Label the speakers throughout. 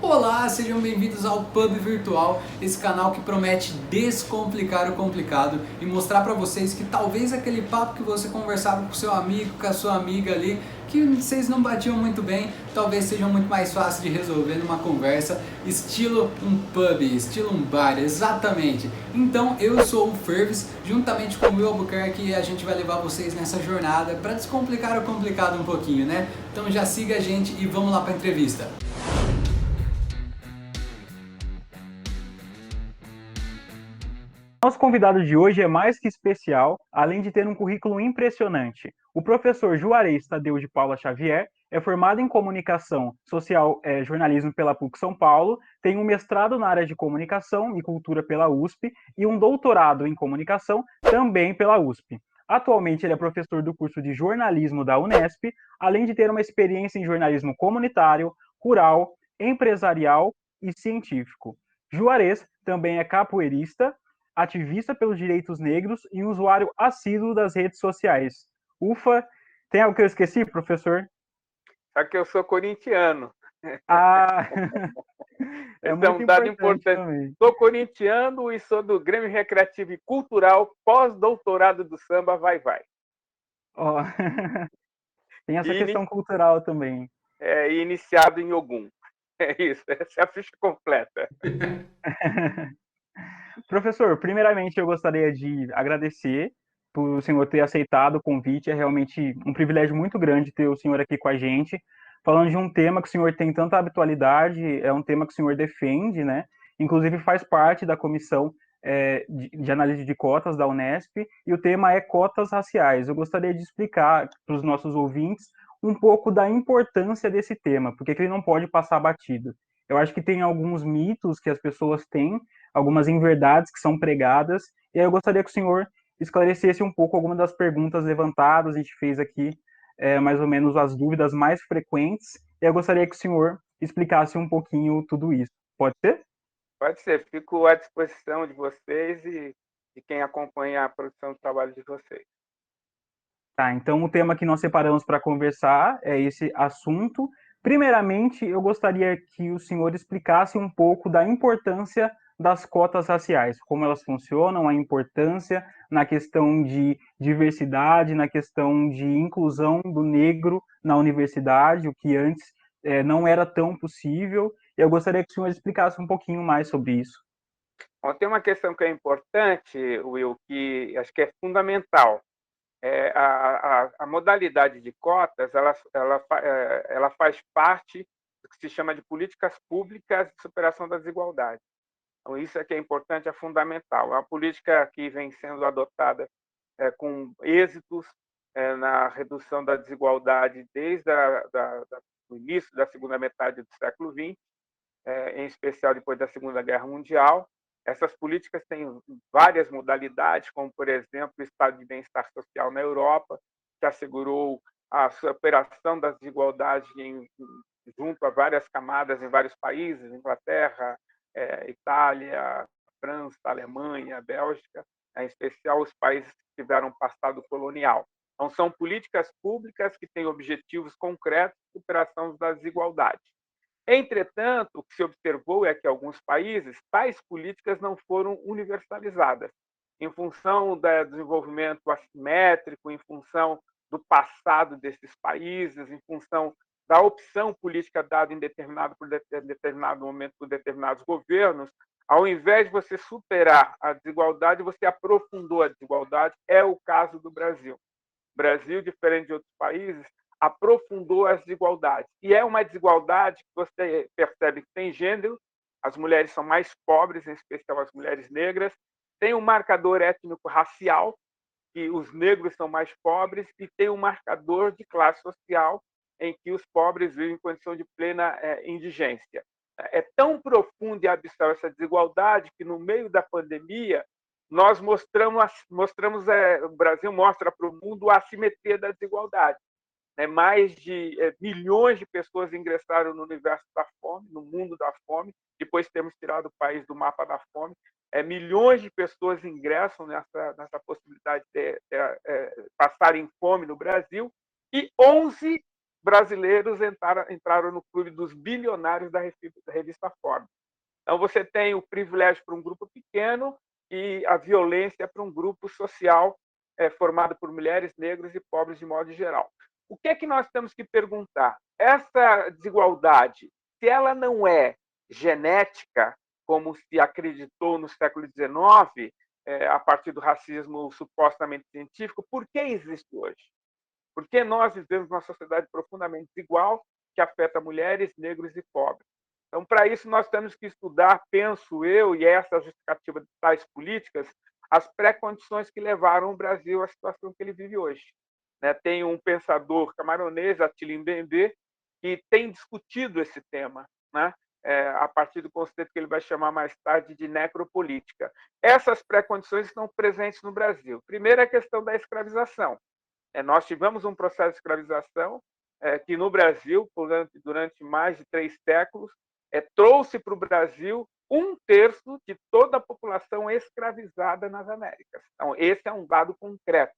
Speaker 1: Olá, sejam bem-vindos ao Pub Virtual, esse canal que promete descomplicar o complicado e mostrar para vocês que talvez aquele papo que você conversava com seu amigo, com a sua amiga ali, que vocês não batiam muito bem, talvez seja muito mais fácil de resolver numa conversa, estilo um pub, estilo um bar, exatamente. Então eu sou o Fervis, juntamente com o Will Albuquerque, a gente vai levar vocês nessa jornada para descomplicar o complicado um pouquinho, né? Então já siga a gente e vamos lá para a entrevista.
Speaker 2: Nosso convidado de hoje é mais que especial, além de ter um currículo impressionante. O professor Juarez Tadeu de Paula Xavier é formado em Comunicação Social e Jornalismo pela PUC São Paulo, tem um mestrado na área de Comunicação e Cultura pela USP e um doutorado em Comunicação também pela USP. Atualmente ele é professor do curso de Jornalismo da Unesp, além de ter uma experiência em jornalismo comunitário, rural, empresarial e científico. Juarez também é capoeirista, ativista pelos direitos negros e um usuário assíduo das redes sociais. Ufa, tem algo que eu esqueci, professor?
Speaker 3: Só que eu sou corintiano.
Speaker 2: Ah, é
Speaker 3: Esse é
Speaker 2: muito
Speaker 3: um dado
Speaker 2: importante
Speaker 3: importante.
Speaker 2: também.
Speaker 3: Sou corintiano e sou do Grêmio Recreativo e Cultural, pós-doutorado do samba Vai Vai.
Speaker 2: Ó, tem essa
Speaker 3: E
Speaker 2: questão cultural também.
Speaker 3: iniciado em Ogum. É isso, essa é a ficha completa.
Speaker 2: Professor, primeiramente eu gostaria de agradecer por o senhor ter aceitado o convite. É realmente um privilégio muito grande ter o senhor aqui com a gente, falando de um tema que o senhor tem tanta habitualidade, é um tema que o senhor defende, né? Inclusive faz parte da comissão de análise de cotas da Unesp, e o tema é cotas raciais. Eu gostaria de explicar para os nossos ouvintes um pouco da importância desse tema, porque ele não pode passar batido. Eu acho que tem alguns mitos que as pessoas têm, algumas inverdades que são pregadas, e aí eu gostaria que o senhor esclarecesse um pouco algumas das perguntas levantadas. A gente fez aqui mais ou menos as dúvidas mais frequentes, e eu gostaria que o senhor explicasse um pouquinho tudo isso. Pode ser?
Speaker 3: Pode ser, fico à disposição de vocês e de quem acompanha a produção do trabalho de vocês.
Speaker 2: Tá, então o tema que nós separamos para conversar é esse assunto. Primeiramente, eu gostaria que o senhor explicasse um pouco da importância das cotas raciais, como elas funcionam, a importância na questão de diversidade, na questão de inclusão do negro na universidade, o que antes não era tão possível. Eu gostaria que o senhor explicasse um pouquinho mais sobre isso.
Speaker 3: Bom, tem uma questão que é importante, Will, que acho que é fundamental. A modalidade de cotas ela faz parte do que se chama de políticas públicas de superação da desigualdade. Então, isso é que é importante, é fundamental. É uma política que vem sendo adotada com êxitos na redução da desigualdade desde o início da segunda metade do século XX, em especial depois da Segunda Guerra Mundial. Essas políticas têm várias modalidades, como, por exemplo, o Estado de Bem-Estar Social na Europa, que assegurou a superação das desigualdades junto a várias camadas em vários países, Inglaterra, Itália, França, Alemanha, Bélgica, em especial os países que tiveram passado colonial. Então, são políticas públicas que têm objetivos concretos de superação das desigualdades. Entretanto, o que se observou é que, em alguns países, tais políticas não foram universalizadas, em função do desenvolvimento assimétrico, em função do passado desses países, em função da opção política dada em determinado momento por determinados governos. Ao invés de você superar a desigualdade, você aprofundou a desigualdade. É o caso do Brasil. O Brasil, diferente de outros países, aprofundou as desigualdades. E é uma desigualdade que você percebe que tem gênero, as mulheres são mais pobres, em especial as mulheres negras, tem um marcador étnico-racial, que os negros são mais pobres, e tem um marcador de classe social, em que os pobres vivem em condição de plena indigência. É tão profunda e abissal essa desigualdade que, no meio da pandemia, nós mostramos o Brasil mostra para o mundo a assimetria da desigualdade. Mais de milhões de pessoas ingressaram no universo da fome, no mundo da fome, depois de termos tirado o país do mapa da fome. Milhões de pessoas ingressam nessa possibilidade de passarem fome no Brasil, e 11 brasileiros entraram no clube dos bilionários da revista Forbes. Então, você tem o privilégio para um grupo pequeno e a violência para um grupo social formado por mulheres, negros e pobres de modo geral. O que é que nós temos que perguntar? Essa desigualdade, se ela não é genética, como se acreditou no século XIX, a partir do racismo supostamente científico, por que existe hoje? Porque nós vivemos numa sociedade profundamente desigual, que afeta mulheres, negros e pobres. Então, para isso, nós temos que estudar, penso eu, e essa é a justificativa de tais políticas, as pré-condições que levaram o Brasil à situação que ele vive hoje. Tem um pensador camaronês, Attila Mbembe, que tem discutido esse tema, a partir do conceito que ele vai chamar mais tarde de necropolítica. Essas pré-condições estão presentes no Brasil. Primeiro, a questão da escravização. Nós tivemos um processo de escravização que, no Brasil, durante mais de 3 séculos, trouxe para o Brasil 1/3 de toda a população escravizada nas Américas. Então, esse é um dado concreto.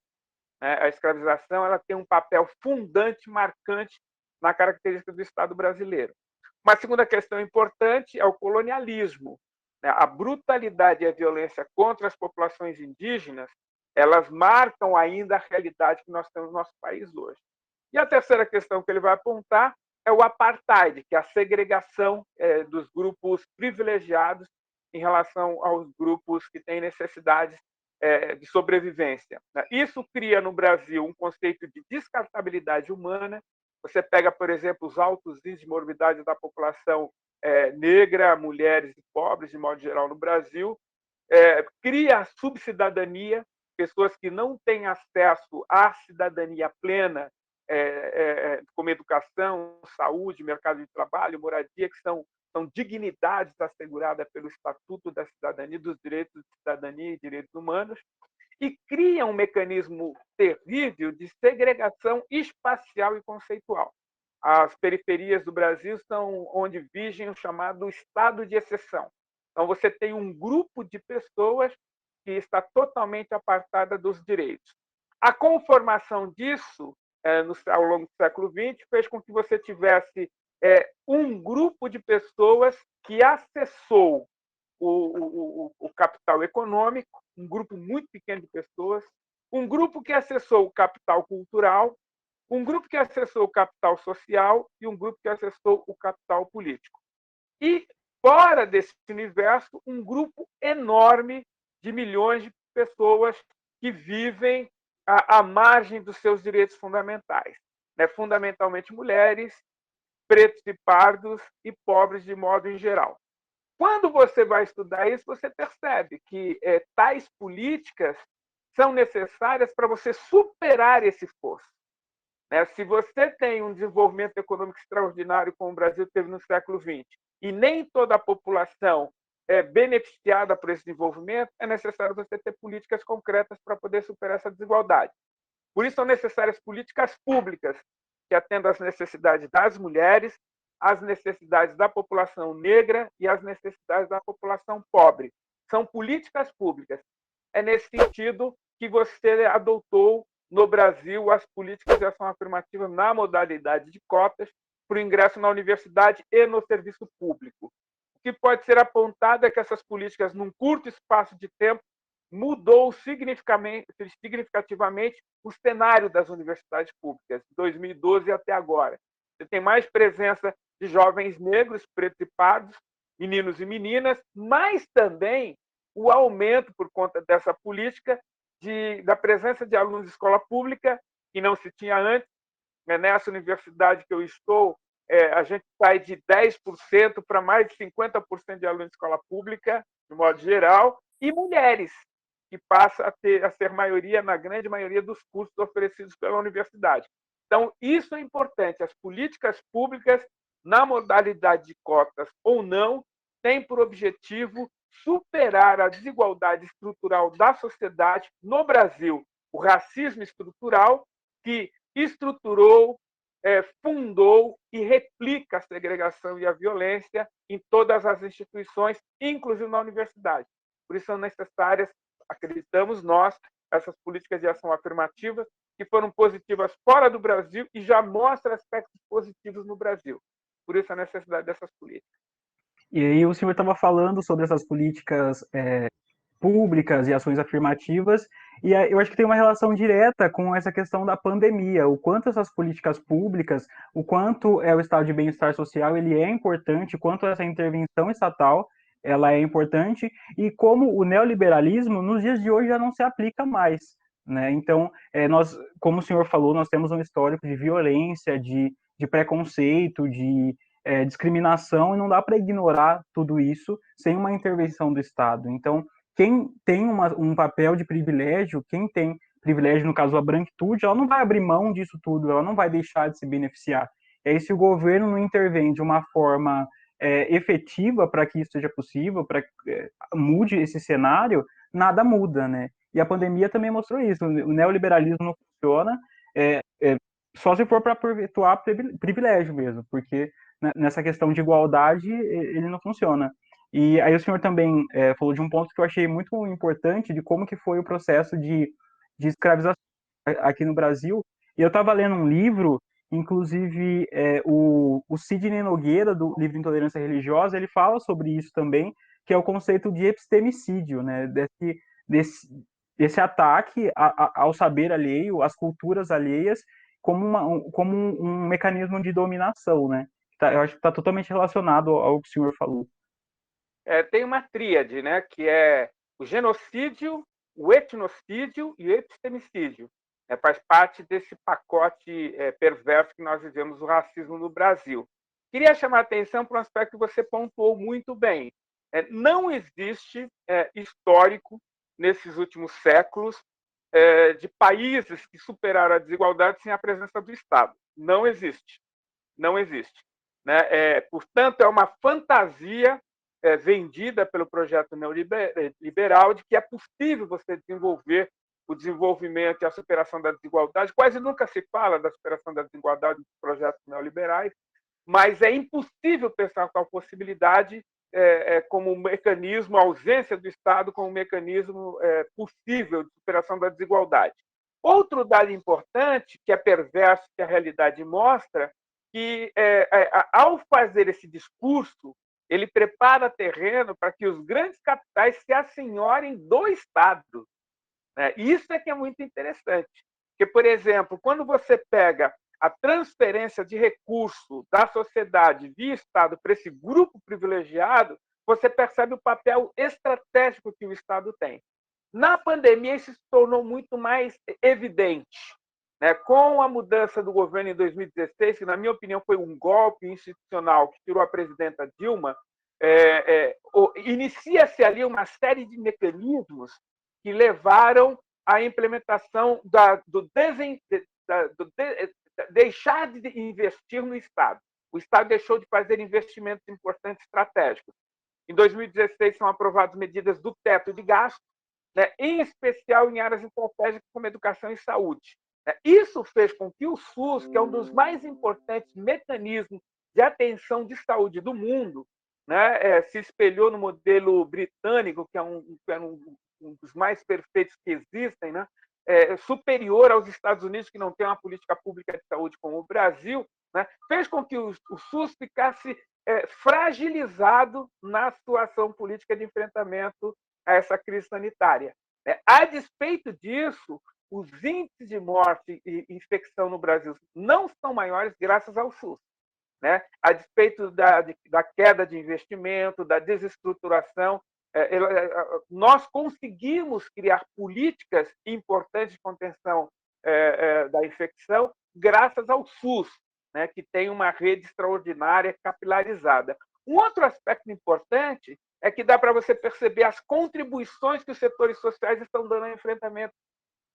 Speaker 3: A escravização ela tem um papel fundante, marcante na característica do Estado brasileiro. Uma segunda questão importante é o colonialismo. A brutalidade e a violência contra as populações indígenas, elas marcam ainda a realidade que nós temos no nosso país hoje. E a terceira questão que ele vai apontar é o apartheid, que é a segregação dos grupos privilegiados em relação aos grupos que têm necessidades de sobrevivência. Isso cria no Brasil um conceito de descartabilidade humana. Você pega, por exemplo, os altos índices de morbidade da população negra, mulheres e pobres, de modo geral, no Brasil, cria a subcidadania, pessoas que não têm acesso à cidadania plena, como educação, saúde, mercado de trabalho, moradia, que são dignidades asseguradas pelo Estatuto da Cidadania, dos Direitos de Cidadania e Direitos Humanos, e cria um mecanismo terrível de segregação espacial e conceitual. As periferias do Brasil são onde vigem o chamado estado de exceção. Então, você tem um grupo de pessoas que está totalmente apartada dos direitos. A conformação disso, ao longo do século XX, fez com que você tivesse um grupo de pessoas que acessou o capital econômico, um grupo muito pequeno de pessoas, um grupo que acessou o capital cultural, um grupo que acessou o capital social e um grupo que acessou o capital político. E, fora desse universo, um grupo enorme de milhões de pessoas que vivem à margem dos seus direitos fundamentais, fundamentalmente mulheres, pretos e pardos e pobres de modo em geral. Quando você vai estudar isso, você percebe que tais políticas são necessárias para você superar esse fosso. Se você tem um desenvolvimento econômico extraordinário, como o Brasil teve no século XX, e nem toda a população é beneficiada por esse desenvolvimento, é necessário você ter políticas concretas para poder superar essa desigualdade. Por isso, são necessárias políticas públicas que atendam às necessidades das mulheres, às necessidades da população negra e às necessidades da população pobre. São políticas públicas. É nesse sentido que você adotou no Brasil as políticas de ação afirmativa na modalidade de cotas para o ingresso na universidade e no serviço público. O que pode ser apontado é que essas políticas, num curto espaço de tempo, mudou significativamente o cenário das universidades públicas, de 2012 até agora. Você tem mais presença de jovens negros, pretos e pardos, meninos e meninas, mas também o aumento, por conta dessa política, da presença de alunos de escola pública, que não se tinha antes. Nessa universidade que eu estou, a gente sai de 10% para mais de 50% de alunos de escola pública, de modo geral, e mulheres, que passa a ser maioria, na grande maioria dos cursos oferecidos pela universidade. Então, isso é importante. As políticas públicas, na modalidade de cotas ou não, têm por objetivo superar a desigualdade estrutural da sociedade no Brasil, o racismo estrutural que estruturou, fundou e replica a segregação e a violência em todas as instituições, inclusive na universidade. Por isso são necessárias, acreditamos nós, essas políticas de ação afirmativa que foram positivas fora do Brasil e já mostra aspectos positivos no Brasil. Por isso a necessidade dessas políticas.
Speaker 2: E aí o senhor estava falando sobre essas políticas públicas e ações afirmativas, e eu acho que tem uma relação direta com essa questão da pandemia, o quanto essas políticas públicas, o quanto o estado de bem-estar social ele é importante, o quanto essa intervenção estatal ela é importante, e como o neoliberalismo nos dias de hoje já não se aplica mais, né? Então, nós, como o senhor falou, nós temos um histórico de violência, de preconceito, de discriminação, e não dá para ignorar tudo isso sem uma intervenção do Estado. Então, quem tem um papel de privilégio, quem tem privilégio, no caso a branquitude, ela não vai abrir mão disso tudo, ela não vai deixar de se beneficiar. E aí, se o governo não intervém de uma forma efetiva para que isso seja possível, para que mude esse cenário, nada muda, né? E a pandemia também mostrou isso. O neoliberalismo não funciona só se for para perpetuar privilégio mesmo, porque nessa questão de igualdade ele não funciona. E aí o senhor também falou de um ponto que eu achei muito importante, de como que foi o processo de escravização aqui no Brasil. E eu estava lendo um livro, inclusive o Sidney Nogueira, do livro Intolerância Religiosa, ele fala sobre isso também, que é o conceito de epistemicídio, né? Desse ataque ao saber alheio, às culturas alheias, como um mecanismo de dominação, né? Eu acho que está totalmente relacionado ao que o senhor falou.
Speaker 3: Tem uma tríade, né, que é o genocídio, o etnocídio e o epistemicídio. Faz parte desse pacote perverso que nós vivemos, o racismo no Brasil. Queria chamar a atenção para um aspecto que você pontuou muito bem. Não existe histórico, nesses últimos séculos, de países que superaram a desigualdade sem a presença do Estado. Não existe. Não existe. Né? Portanto, é uma fantasia vendida pelo projeto neoliberal de que é possível você desenvolver o desenvolvimento e a superação da desigualdade. Quase nunca se fala da superação da desigualdade nos projetos neoliberais, mas é impossível pensar tal possibilidade como um mecanismo, a ausência do Estado como um mecanismo possível de superação da desigualdade. Outro dado importante, que é perverso, que a realidade mostra, que ao fazer esse discurso, ele prepara terreno para que os grandes capitais se assenhorem do Estado. Isso é que é muito interessante. Porque, por exemplo, quando você pega a transferência de recurso da sociedade via Estado para esse grupo privilegiado, você percebe o papel estratégico que o Estado tem. Na pandemia, isso se tornou muito mais evidente. Com a mudança do governo em 2016, que, na minha opinião, foi um golpe institucional que tirou a presidenta Dilma, inicia-se ali uma série de mecanismos que levaram à implementação deixar de investir no Estado. O Estado deixou de fazer investimentos importantes estratégicos. Em 2016, são aprovadas medidas do teto de gasto, em especial em áreas estratégicas como educação e saúde. Isso fez com que o SUS, que é um dos mais importantes mecanismos de atenção de saúde do mundo, se espelhou no modelo britânico, que é um dos mais perfeitos que existem, superior aos Estados Unidos, que não tem uma política pública de saúde como o Brasil, fez com que o SUS ficasse fragilizado na situação política de enfrentamento a essa crise sanitária. A despeito disso, os índices de morte e infecção no Brasil não são maiores graças ao SUS. A despeito da queda de investimento, da desestruturação, nós conseguimos criar políticas importantes de contenção da infecção graças ao SUS, que tem uma rede extraordinária capilarizada. Um outro aspecto importante é que dá para você perceber as contribuições que os setores sociais estão dando ao enfrentamento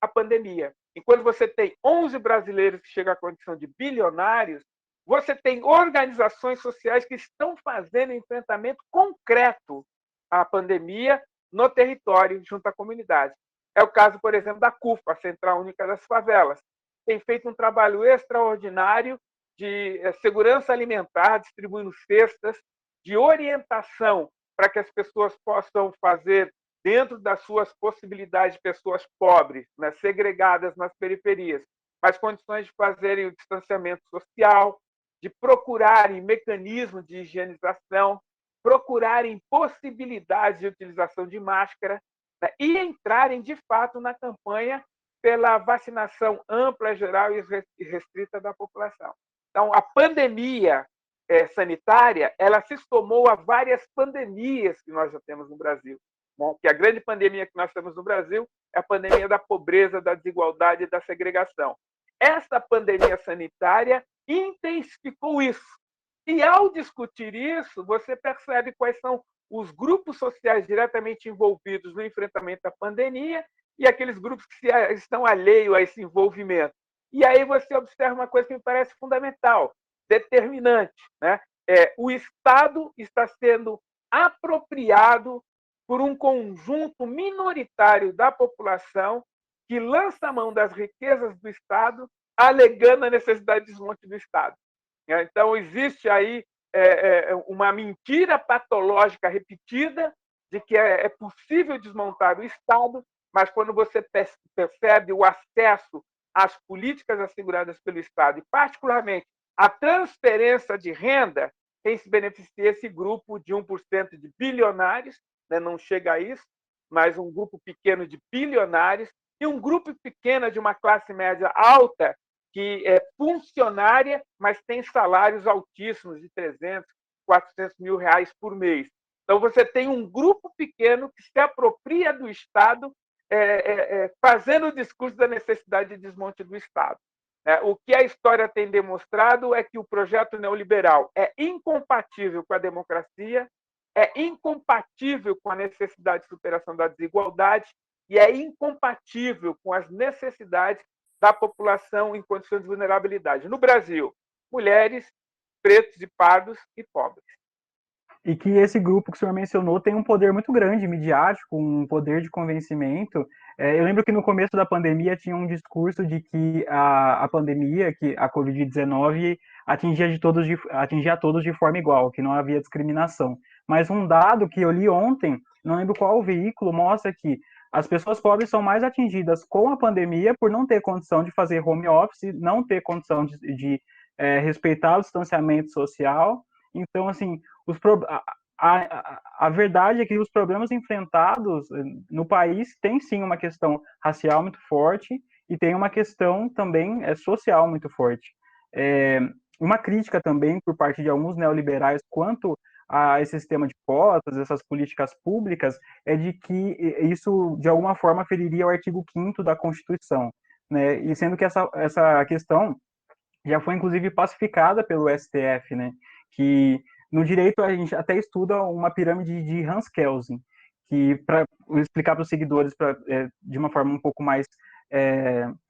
Speaker 3: à pandemia. Enquanto você tem 11 brasileiros que chegam à condição de bilionários, você tem organizações sociais que estão fazendo enfrentamento concreto à pandemia no território, junto à comunidade. É o caso, por exemplo, da CUFA, a Central Única das Favelas. Tem feito um trabalho extraordinário de segurança alimentar, distribuindo cestas, de orientação para que as pessoas possam fazer dentro das suas possibilidades, pessoas pobres, né, segregadas nas periferias, mas condições de fazerem o distanciamento social, de procurarem mecanismos de higienização, procurarem possibilidades de utilização de máscara, né, e entrarem, de fato, na campanha pela vacinação ampla, geral e restrita da população. Então, a pandemia sanitária, ela se somou a várias pandemias que nós já temos no Brasil. Bom, que a grande pandemia que nós temos no Brasil é a pandemia da pobreza, da desigualdade e da segregação. Essa pandemia sanitária intensificou isso. E, ao discutir isso, você percebe quais são os grupos sociais diretamente envolvidos no enfrentamento da pandemia e aqueles grupos que estão alheios a esse envolvimento. E aí você observa uma coisa que me parece fundamental, determinante, né? O Estado está sendo apropriado por um conjunto minoritário da população que lança a mão das riquezas do Estado, alegando a necessidade de desmonte do Estado. Então, existe aí uma mentira patológica repetida de que é possível desmontar o Estado, mas quando você percebe o acesso às políticas asseguradas pelo Estado, e particularmente a transferência de renda, quem se beneficia esse grupo de 1% de bilionários, né, não chega a isso, mas um grupo pequeno de bilionários, e um grupo pequeno de uma classe média alta, que é funcionária, mas tem salários altíssimos de 300, 400 mil reais por mês. Então, você tem um grupo pequeno que se apropria do Estado, fazendo o discurso da necessidade de desmonte do Estado. O que a história tem demonstrado é que o projeto neoliberal é incompatível com a democracia, é incompatível com a necessidade de superação da desigualdade e é incompatível com as necessidades da população em condições de vulnerabilidade. No Brasil, mulheres, pretos e pardos e pobres.
Speaker 2: E que esse grupo que o senhor mencionou tem um poder muito grande, midiático, um poder de convencimento. Eu lembro que no começo da pandemia tinha um discurso de que a pandemia, que a Covid-19 atingia a todos de forma igual, que não havia discriminação. Mas um dado que eu li ontem, não lembro qual veículo, mostra que as pessoas pobres são mais atingidas com a pandemia por não ter condição de fazer home office, não ter condição de respeitar o distanciamento social. Então, assim, a verdade é que os problemas enfrentados no país tem sim uma questão racial muito forte e tem uma questão também social muito forte. Uma crítica também por parte de alguns neoliberais quanto a esse sistema de cotas, essas políticas públicas, é de que isso, de alguma forma, feriria o artigo 5º da Constituição, né? E sendo que essa questão já foi, inclusive, pacificada pelo STF, né? Que no direito a gente até estuda uma pirâmide de Hans Kelsen, que, para explicar para os seguidores de uma forma um pouco mais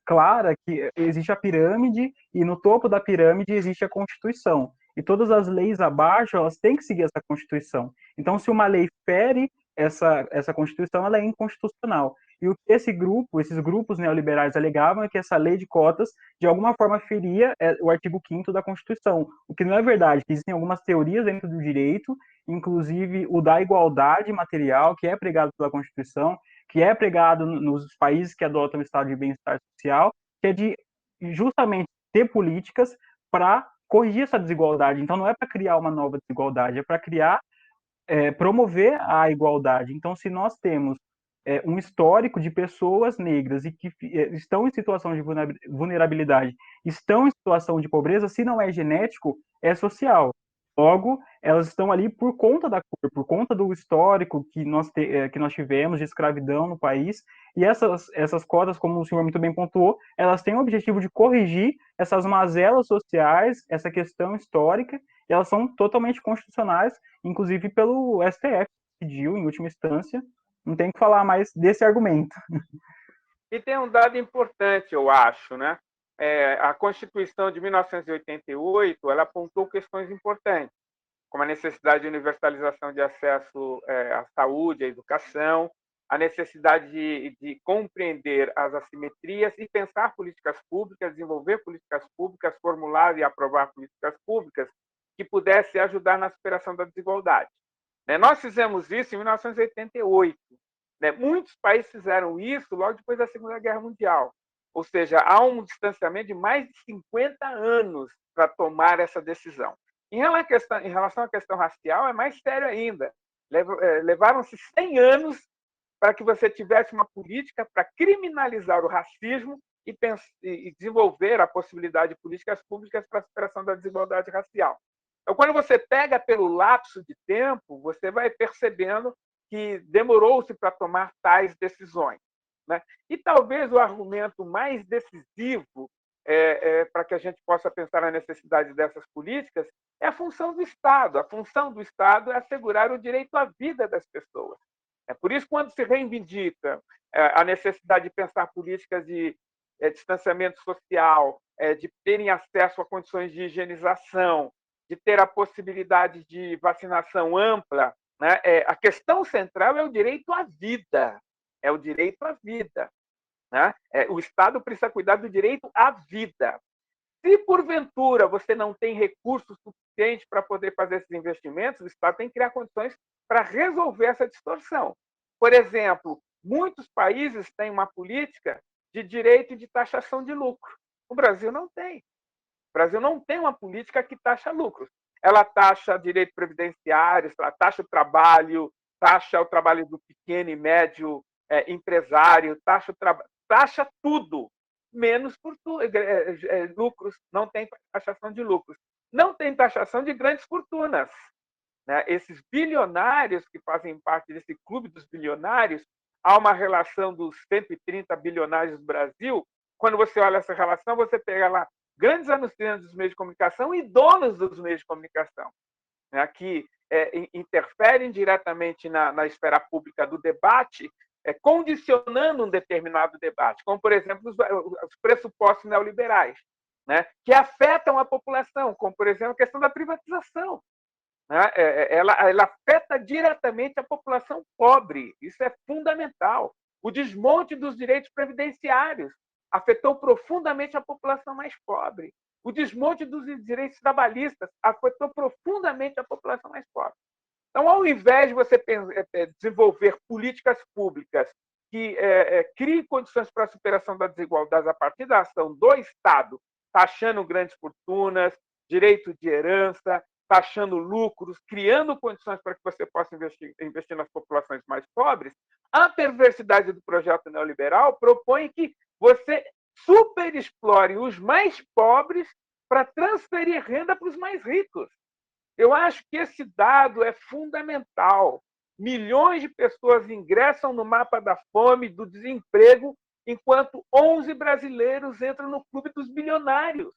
Speaker 2: clara, que existe a pirâmide e no topo da pirâmide existe a Constituição. E todas as leis abaixo, elas têm que seguir essa Constituição. Então, se uma lei fere essa Constituição, ela é inconstitucional. E o que esses grupos neoliberais alegavam é que essa lei de cotas, de alguma forma, feria o artigo 5º da Constituição, o que não é verdade, que existem algumas teorias dentro do direito, inclusive o da igualdade material, que é pregado pela Constituição, que é pregado nos países que adotam o estado de bem-estar social, que é de justamente ter políticas para corrigir essa desigualdade. Então, não é para criar uma nova desigualdade, é para promover a igualdade. Então, se nós temos um histórico de pessoas negras e que estão em situação de vulnerabilidade, estão em situação de pobreza, se não é genético, é social. Logo, elas estão ali por conta da cor, por conta do histórico que nós tivemos de escravidão no país, e essas cotas, como o senhor muito bem pontuou, elas têm o objetivo de corrigir essas mazelas sociais, essa questão histórica, e elas são totalmente constitucionais, inclusive pelo STF, que pediu, em última instância. Não tem que falar mais desse argumento.
Speaker 3: E tem um dado importante, eu acho, né? A Constituição de 1988 ela apontou questões importantes, como a necessidade de universalização de acesso à saúde, à educação, a necessidade de compreender as assimetrias e pensar políticas públicas, desenvolver políticas públicas, formular e aprovar políticas públicas que pudessem ajudar na superação da desigualdade. Nós fizemos isso em 1988. né? Muitos países fizeram isso logo depois da Segunda Guerra Mundial. Ou seja, há um distanciamento de mais de 50 anos para tomar essa decisão. Em relação à questão racial, é mais sério ainda. Levaram-se 100 anos para que você tivesse uma política para criminalizar o racismo e desenvolver a possibilidade de políticas públicas para a superação da desigualdade racial. Então, quando você pega pelo lapso de tempo, você vai percebendo que demorou-se para tomar tais decisões, né? E talvez o argumento mais decisivo para que a gente possa pensar na necessidade dessas políticas é a função do Estado. A função do Estado é assegurar o direito à vida das pessoas. É por isso, quando se reivindica a necessidade de pensar políticas de distanciamento social, de terem acesso a condições de higienização, de ter a possibilidade de vacinação ampla, né? A questão central é o direito à vida. É o direito à vida, né? O Estado precisa cuidar do direito à vida. Se, porventura, você não tem recursos suficientes para poder fazer esses investimentos, o Estado tem que criar condições para resolver essa distorção. Por exemplo, muitos países têm uma política de direito de taxação de lucro. O Brasil não tem. O Brasil não tem uma política que taxa lucros. Ela taxa direitos previdenciários, ela taxa o trabalho do pequeno e médio empresário, taxa tudo, menos lucros. Não tem taxação de lucros. Não tem taxação de grandes fortunas, né? Esses bilionários que fazem parte desse clube dos bilionários, há uma relação dos 130 bilionários do Brasil. Quando você olha essa relação, você pega lá grandes anunciantes dos meios de comunicação e donos dos meios de comunicação, né, que interferem diretamente na esfera pública do debate, condicionando um determinado debate, como, por exemplo, os pressupostos neoliberais, né, que afetam a população, como, por exemplo, a questão da privatização. Né? Ela afeta diretamente a população pobre, isso é fundamental. O desmonte dos direitos previdenciários afetou profundamente a população mais pobre. O desmonte dos direitos trabalhistas afetou profundamente a população mais pobre. Então, ao invés de você desenvolver políticas públicas que criem condições para a superação da desigualdade a partir da ação do Estado, taxando grandes fortunas, direito de herança, taxando lucros, criando condições para que você possa investir nas populações mais pobres, a perversidade do projeto neoliberal propõe que você superexplore os mais pobres para transferir renda para os mais ricos. Eu acho que esse dado é fundamental. Milhões de pessoas ingressam no mapa da fome, do desemprego, enquanto 11 brasileiros entram no clube dos bilionários.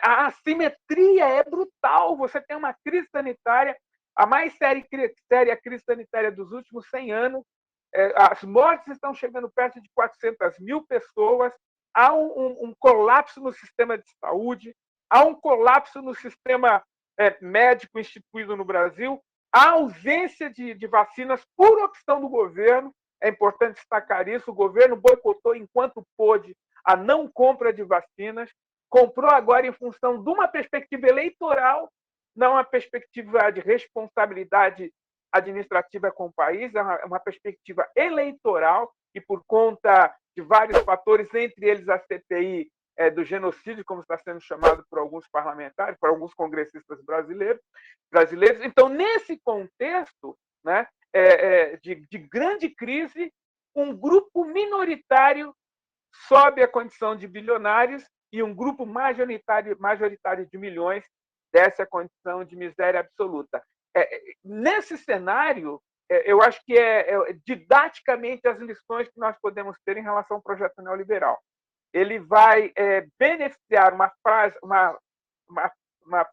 Speaker 3: A assimetria é brutal. Você tem uma crise sanitária, a mais séria crise sanitária dos últimos 100 anos. As mortes estão chegando perto de 400 mil pessoas. Há um colapso no sistema de saúde, há um colapso no sistema médico instituído no Brasil, há ausência de vacinas por opção do governo. É importante destacar isso. O governo boicotou enquanto pôde a não compra de vacinas, comprou agora em função de uma perspectiva eleitoral, não uma perspectiva de responsabilidade administrativa com o país, é uma perspectiva eleitoral, e por conta de vários fatores, entre eles a CPI do genocídio, como está sendo chamado por alguns parlamentares, por alguns congressistas brasileiros. Então, nesse contexto, né, de grande crise, um grupo minoritário sobe a condição de bilionários e um grupo majoritário de milhões desce a condição de miséria absoluta. Nesse cenário, eu acho que didaticamente as lições que nós podemos ter em relação ao projeto neoliberal. Ele vai beneficiar uma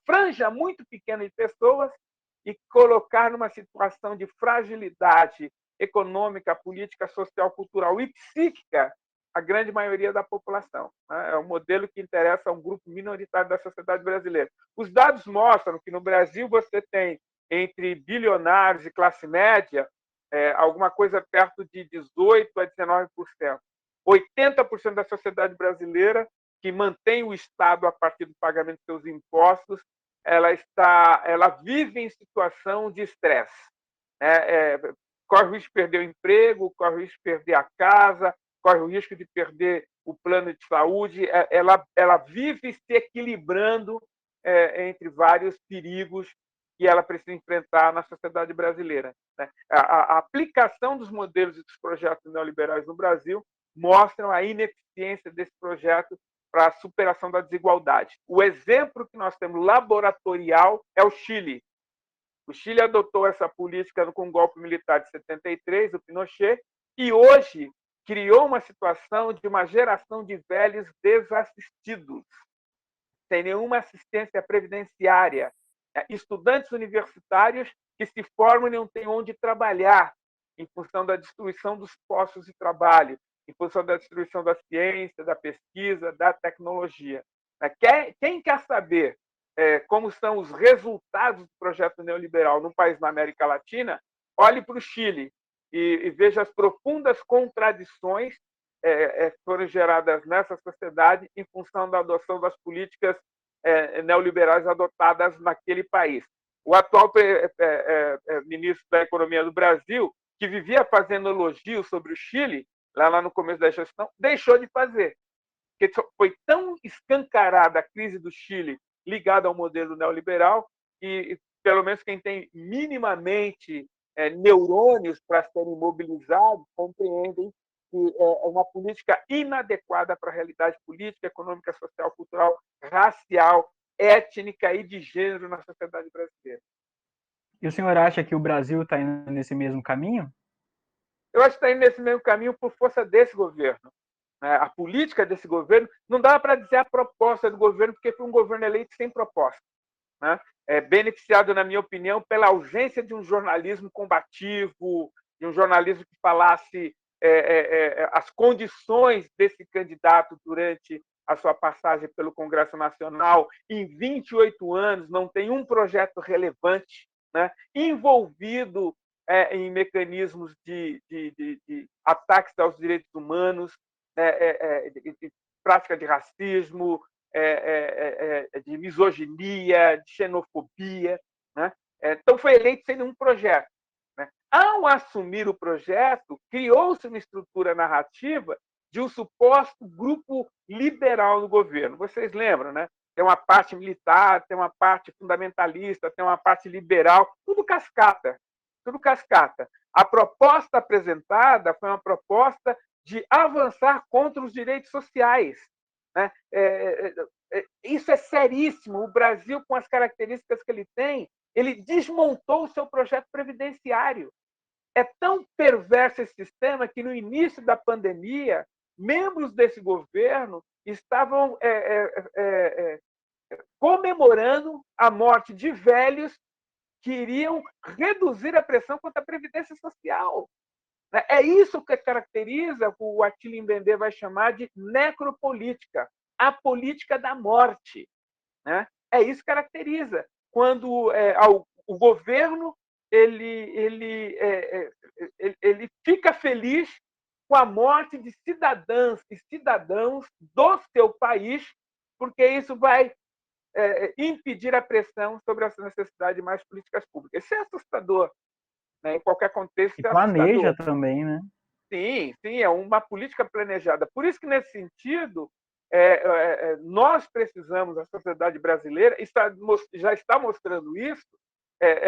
Speaker 3: franja muito pequena de pessoas e colocar numa situação de fragilidade econômica, política, social, cultural e psíquica a grande maioria da população. É um modelo que interessa a um grupo minoritário da sociedade brasileira. Os dados mostram que no Brasil você tem, entre bilionários e classe média, alguma coisa perto de 18% a 19%. 80% da sociedade brasileira, que mantém o Estado a partir do pagamento de seus impostos, ela vive em situação de estresse. corre o risco de perder o emprego, corre o risco de perder a casa, corre o risco de perder o plano de saúde. Ela vive se equilibrando entre vários perigos que ela precisa enfrentar na sociedade brasileira. Né? A aplicação dos modelos e dos projetos neoliberais no Brasil mostram a ineficiência desse projeto para a superação da desigualdade. O exemplo que nós temos laboratorial é o Chile. O Chile adotou essa política com o golpe militar de 73, o Pinochet, e hoje criou uma situação de uma geração de velhos desassistidos, sem nenhuma assistência previdenciária, estudantes universitários que se formam e não têm onde trabalhar, em função da destruição dos postos de trabalho, em função da destruição da ciência, da pesquisa, da tecnologia. Quem quer saber como são os resultados do projeto neoliberal num país na América Latina, olhe para o Chile e veja as profundas contradições que foram geradas nessa sociedade em função da adoção das políticas neoliberais adotadas naquele país. O atual ministro da Economia do Brasil, que vivia fazendo elogios sobre o Chile, lá no começo da gestão, deixou de fazer. Porque foi tão escancarada a crise do Chile ligada ao modelo neoliberal que, pelo menos quem tem minimamente neurônios para serem mobilizados, compreendem que é uma política inadequada para a realidade política, econômica, social, cultural, racial, étnica e de gênero na sociedade brasileira.
Speaker 2: E o senhor acha que o Brasil está indo nesse mesmo caminho?
Speaker 3: Eu acho que está indo nesse mesmo caminho por força desse governo. A política desse governo, não dá para dizer a proposta do governo, porque foi um governo eleito sem proposta. Beneficiado, na minha opinião, pela ausência de um jornalismo combativo, de um jornalismo que falasse as condições desse candidato durante a sua passagem pelo Congresso Nacional. Em 28 anos, não tem um projeto relevante, envolvido em mecanismos de ataques aos direitos humanos, de prática de racismo, de misoginia, de xenofobia. Então, foi eleito sem nenhum projeto. Ao assumir o projeto, criou-se uma estrutura narrativa de um suposto grupo liberal no governo. Vocês lembram, né? Tem uma parte militar, tem uma parte fundamentalista, tem uma parte liberal, tudo cascata. Tudo cascata. A proposta apresentada foi uma proposta de avançar contra os direitos sociais. Isso é seríssimo. O Brasil, com as características que ele tem, ele desmontou o seu projeto previdenciário. É tão perverso esse sistema que, no início da pandemia, membros desse governo estavam comemorando a morte de velhos que iriam reduzir a pressão contra a Previdência Social. É isso que caracteriza, o Attila Mbembe vai chamar de necropolítica, a política da morte. É isso que caracteriza. Quando o governo ele fica feliz com a morte de cidadãs e cidadãos do seu país, porque isso vai impedir a pressão sobre essa necessidade de mais políticas públicas. Isso é assustador. Em qualquer contexto,
Speaker 2: e planeja também, né?
Speaker 3: Sim, é uma política planejada. Por isso que, nesse sentido, nós precisamos, a sociedade brasileira já está mostrando isso,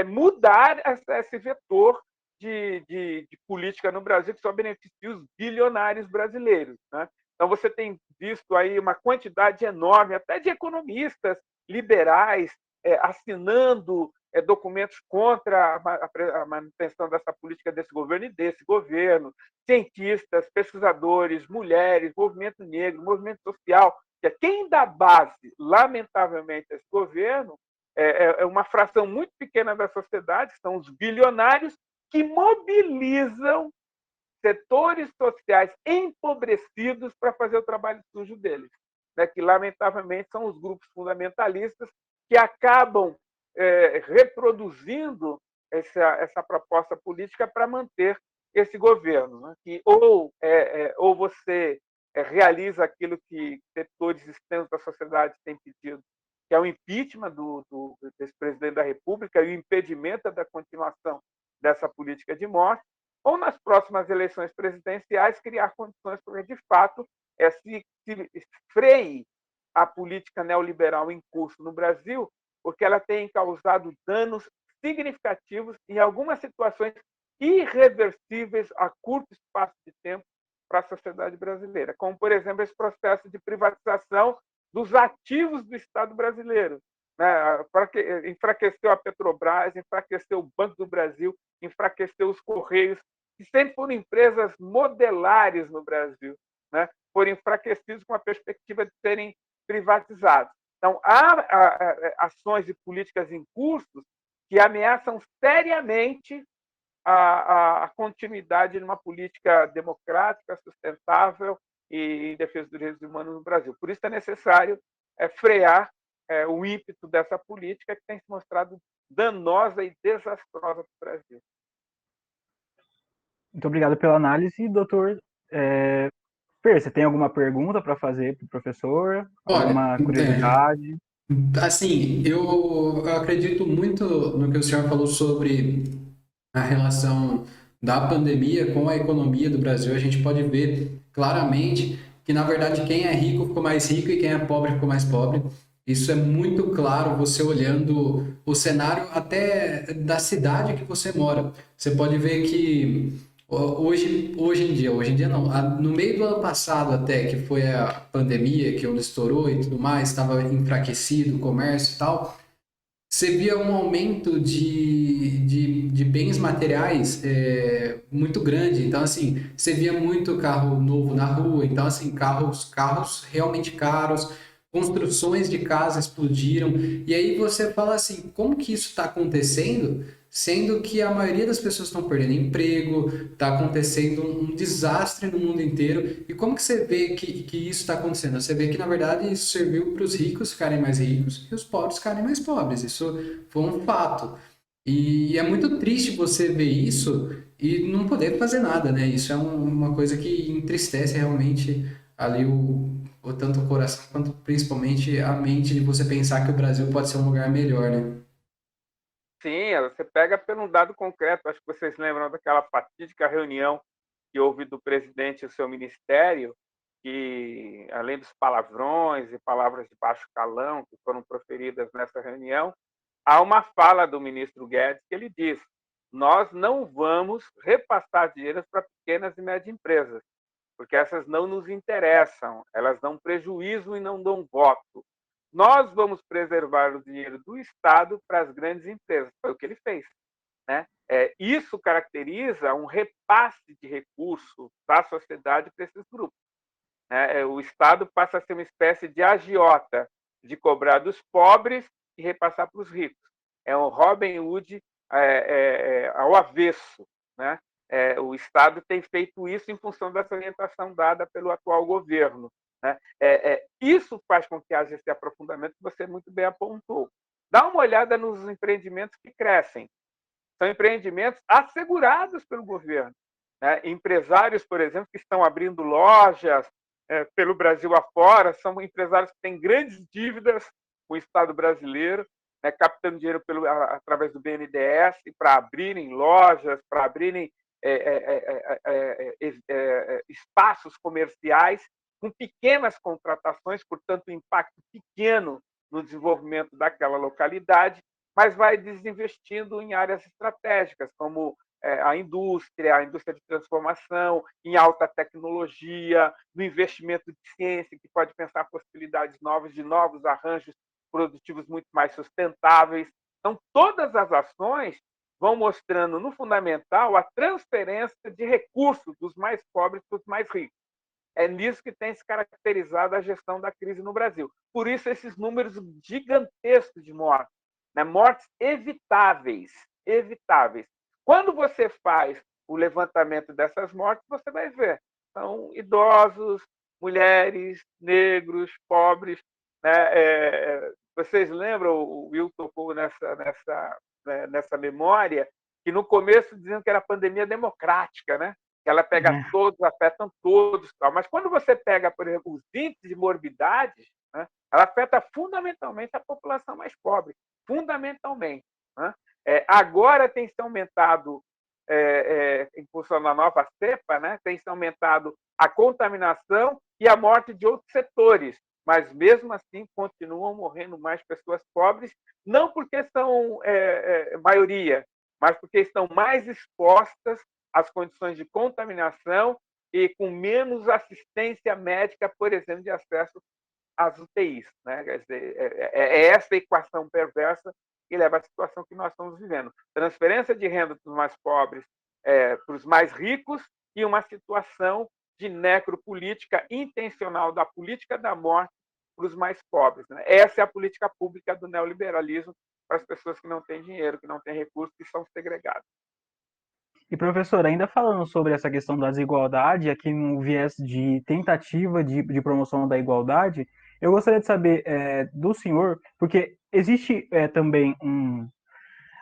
Speaker 3: mudar esse vetor de política no Brasil que só beneficia os bilionários brasileiros. Então, você tem visto aí uma quantidade enorme, até de economistas liberais, assinando documentos contra a manutenção dessa política desse governo e desse governo, cientistas, pesquisadores, mulheres, movimento negro, movimento social. Quem dá base, lamentavelmente, a esse governo é uma fração muito pequena da sociedade, são os bilionários que mobilizam setores sociais empobrecidos para fazer o trabalho sujo deles, que, lamentavelmente, são os grupos fundamentalistas que acabam reproduzindo essa proposta política para manter esse governo, que ou você realiza aquilo que setores extensos da sociedade têm pedido, que é o impeachment desse presidente da República e o impedimento da continuação dessa política de morte, ou nas próximas eleições presidenciais criar condições para que, de fato, se freie a política neoliberal em curso no Brasil, porque ela tem causado danos significativos em algumas situações irreversíveis a curto espaço de tempo para a sociedade brasileira, como, por exemplo, esse processo de privatização dos ativos do Estado brasileiro. Né? Enfraqueceu a Petrobras, enfraqueceu o Banco do Brasil, enfraqueceu os Correios, que sempre foram empresas modelares no Brasil, né? Foram enfraquecidos com a perspectiva de serem privatizados. Então, há ações e políticas em curso que ameaçam seriamente a continuidade de uma política democrática, sustentável e em defesa dos direitos humanos no Brasil. Por isso é necessário frear o ímpeto dessa política que tem se mostrado danosa e desastrosa para o Brasil.
Speaker 2: Muito obrigado pela análise, doutor. Fer, você tem alguma pergunta para fazer para o professor? Alguma curiosidade?
Speaker 1: Assim, eu acredito muito no que o senhor falou sobre a relação da pandemia com a economia do Brasil. A gente pode ver claramente que, na verdade, quem é rico ficou mais rico e quem é pobre ficou mais pobre. Isso é muito claro você olhando o cenário até da cidade que você mora. Você pode ver que hoje em dia não, no meio do ano passado até, que foi a pandemia, que onde estourou e tudo mais, estava enfraquecido o comércio e tal, você via um aumento de bens materiais muito grande. Então, assim, você via muito carro novo na rua. Então, assim, carros realmente caros, construções de casas explodiram. E aí você fala assim, como que isso está acontecendo? Sendo que a maioria das pessoas estão perdendo emprego, está acontecendo um desastre no mundo inteiro. E como que você vê que isso está acontecendo? Você vê que, na verdade, isso serviu para os ricos ficarem mais ricos e os pobres ficarem mais pobres. Isso foi um fato. E é muito triste você ver isso e não poder fazer nada, né? Isso é uma coisa que entristece realmente ali tanto o coração quanto principalmente a mente de você pensar que o Brasil pode ser um lugar melhor, né?
Speaker 3: Sim, você pega pelo dado concreto. Acho que vocês lembram daquela fatídica reunião que houve do presidente e o seu ministério, que, além dos palavrões e palavras de baixo calão que foram proferidas nessa reunião, há uma fala do ministro Guedes que ele diz: nós não vamos repassar dinheiro para pequenas e médias empresas, porque essas não nos interessam, elas dão prejuízo e não dão voto. Nós vamos preservar o dinheiro do Estado para as grandes empresas. Foi o que ele fez. Né? Isso caracteriza um repasse de recursos da sociedade para esses grupos. Né? O Estado passa a ser uma espécie de agiota de cobrar dos pobres e repassar para os ricos. É um Robin Hood ao avesso. Né? O Estado tem feito isso em função dessa orientação dada pelo atual governo. Né? Isso faz com que haja esse aprofundamento que você muito bem apontou. Dá uma olhada nos empreendimentos que crescem. São empreendimentos assegurados pelo governo. Né? Empresários, por exemplo, que estão abrindo lojas pelo Brasil afora, são empresários que têm grandes dívidas com o Estado brasileiro, né, captando dinheiro através do BNDES para abrirem lojas, para abrirem espaços comerciais com pequenas contratações, portanto, impacto pequeno no desenvolvimento daquela localidade, mas vai desinvestindo em áreas estratégicas, como a indústria de transformação, em alta tecnologia, no investimento de ciência, que pode pensar possibilidades novas, de novos arranjos produtivos muito mais sustentáveis. Então, todas as ações vão mostrando, no fundamental, a transferência de recursos dos mais pobres para os mais ricos. É nisso que tem se caracterizado a gestão da crise no Brasil. Por isso, esses números gigantescos de mortes, né? Mortes evitáveis. Quando você faz o levantamento dessas mortes, você vai ver. São idosos, mulheres, negros, pobres. Né? Vocês lembram, o Will tocou nessa memória, que no começo diziam que era pandemia democrática, né? Que ela pega todos, afeta todos. Mas quando você pega, por exemplo, os índices de morbidades, né? Ela afeta fundamentalmente a população mais pobre. Fundamentalmente. Né? Agora tem se aumentado em função da nova cepa, né, tem se aumentado a contaminação e a morte de outros setores, mas mesmo assim continuam morrendo mais pessoas pobres, não porque são maioria, mas porque estão mais expostas às condições de contaminação e com menos assistência médica, por exemplo, de acesso às UTIs. Né? Quer dizer, é essa equação perversa que leva à situação que nós estamos vivendo. Transferência de renda dos mais pobres para os mais ricos e uma situação de necropolítica intencional da política da morte para os mais pobres. Né? Essa é a política pública do neoliberalismo para as pessoas que não têm dinheiro, que não têm recursos, que são segregadas.
Speaker 2: E, professor, ainda falando sobre essa questão da desigualdade, aqui no viés de tentativa de promoção da igualdade, eu gostaria de saber do senhor, porque existe também um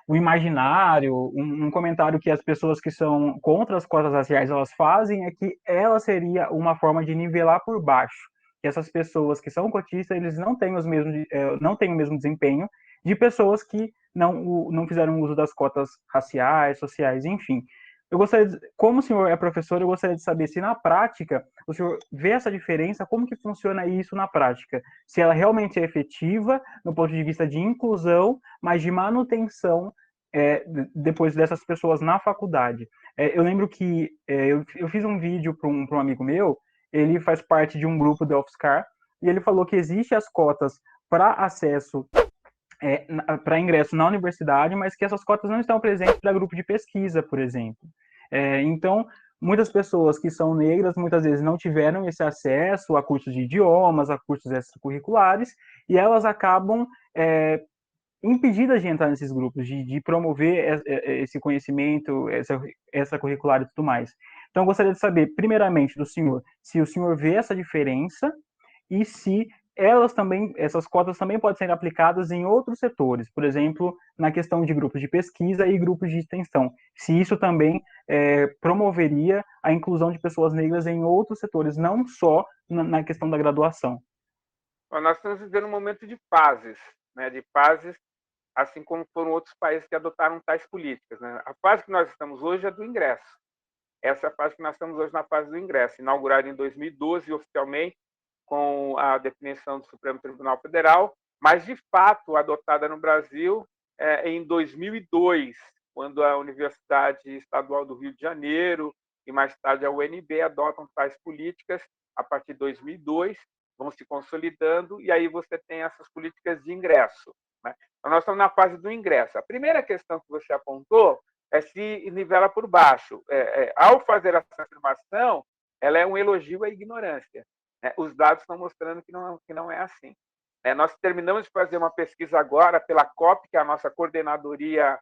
Speaker 2: imaginário, um comentário que as pessoas que são contra as cotas raciais elas fazem, é que ela seria uma forma de nivelar por baixo. Que essas pessoas que são cotistas, eles não têm não têm o mesmo desempenho de pessoas que não fizeram uso das cotas raciais, sociais, enfim. Eu gostaria, como o senhor é professor, eu gostaria de saber se na prática o senhor vê essa diferença, como que funciona isso na prática? Se ela realmente é efetiva no ponto de vista de inclusão, mas de manutenção depois dessas pessoas na faculdade. Eu lembro que eu fiz um vídeo para um amigo meu, ele faz parte de um grupo da UFSCar, e ele falou que existe as cotas para acesso para ingresso na universidade, mas que essas cotas não estão presentes para grupo de pesquisa, por exemplo. Então, muitas pessoas que são negras, muitas vezes não tiveram esse acesso a cursos de idiomas, a cursos extracurriculares, e elas acabam impedidas de entrar nesses grupos, de promover esse conhecimento, essa curricular e tudo mais. Então, eu gostaria de saber, primeiramente, do senhor, se o senhor vê essa diferença e se essas cotas também podem ser aplicadas em outros setores, por exemplo, na questão de grupos de pesquisa e grupos de extensão. Se isso também promoveria a inclusão de pessoas negras em outros setores, não só na questão da graduação.
Speaker 3: Bom, nós estamos vivendo um momento de fases, né? De fases, assim como foram outros países que adotaram tais políticas. Né? A fase que nós estamos hoje é do ingresso. Essa é a fase que nós estamos hoje na fase do ingresso, inaugurada em 2012 oficialmente, com a definição do Supremo Tribunal Federal, mas, de fato, adotada no Brasil em 2002, quando a Universidade Estadual do Rio de Janeiro e, mais tarde, a UNB adotam tais políticas a partir de 2002, vão se consolidando, e aí você tem essas políticas de ingresso. Né? Então, nós estamos na fase do ingresso. A primeira questão que você apontou é se nivela por baixo. Ao fazer essa afirmação, ela é um elogio à ignorância. Os dados estão mostrando que não é assim. Nós terminamos de fazer uma pesquisa agora pela COP, que é a nossa coordenadoria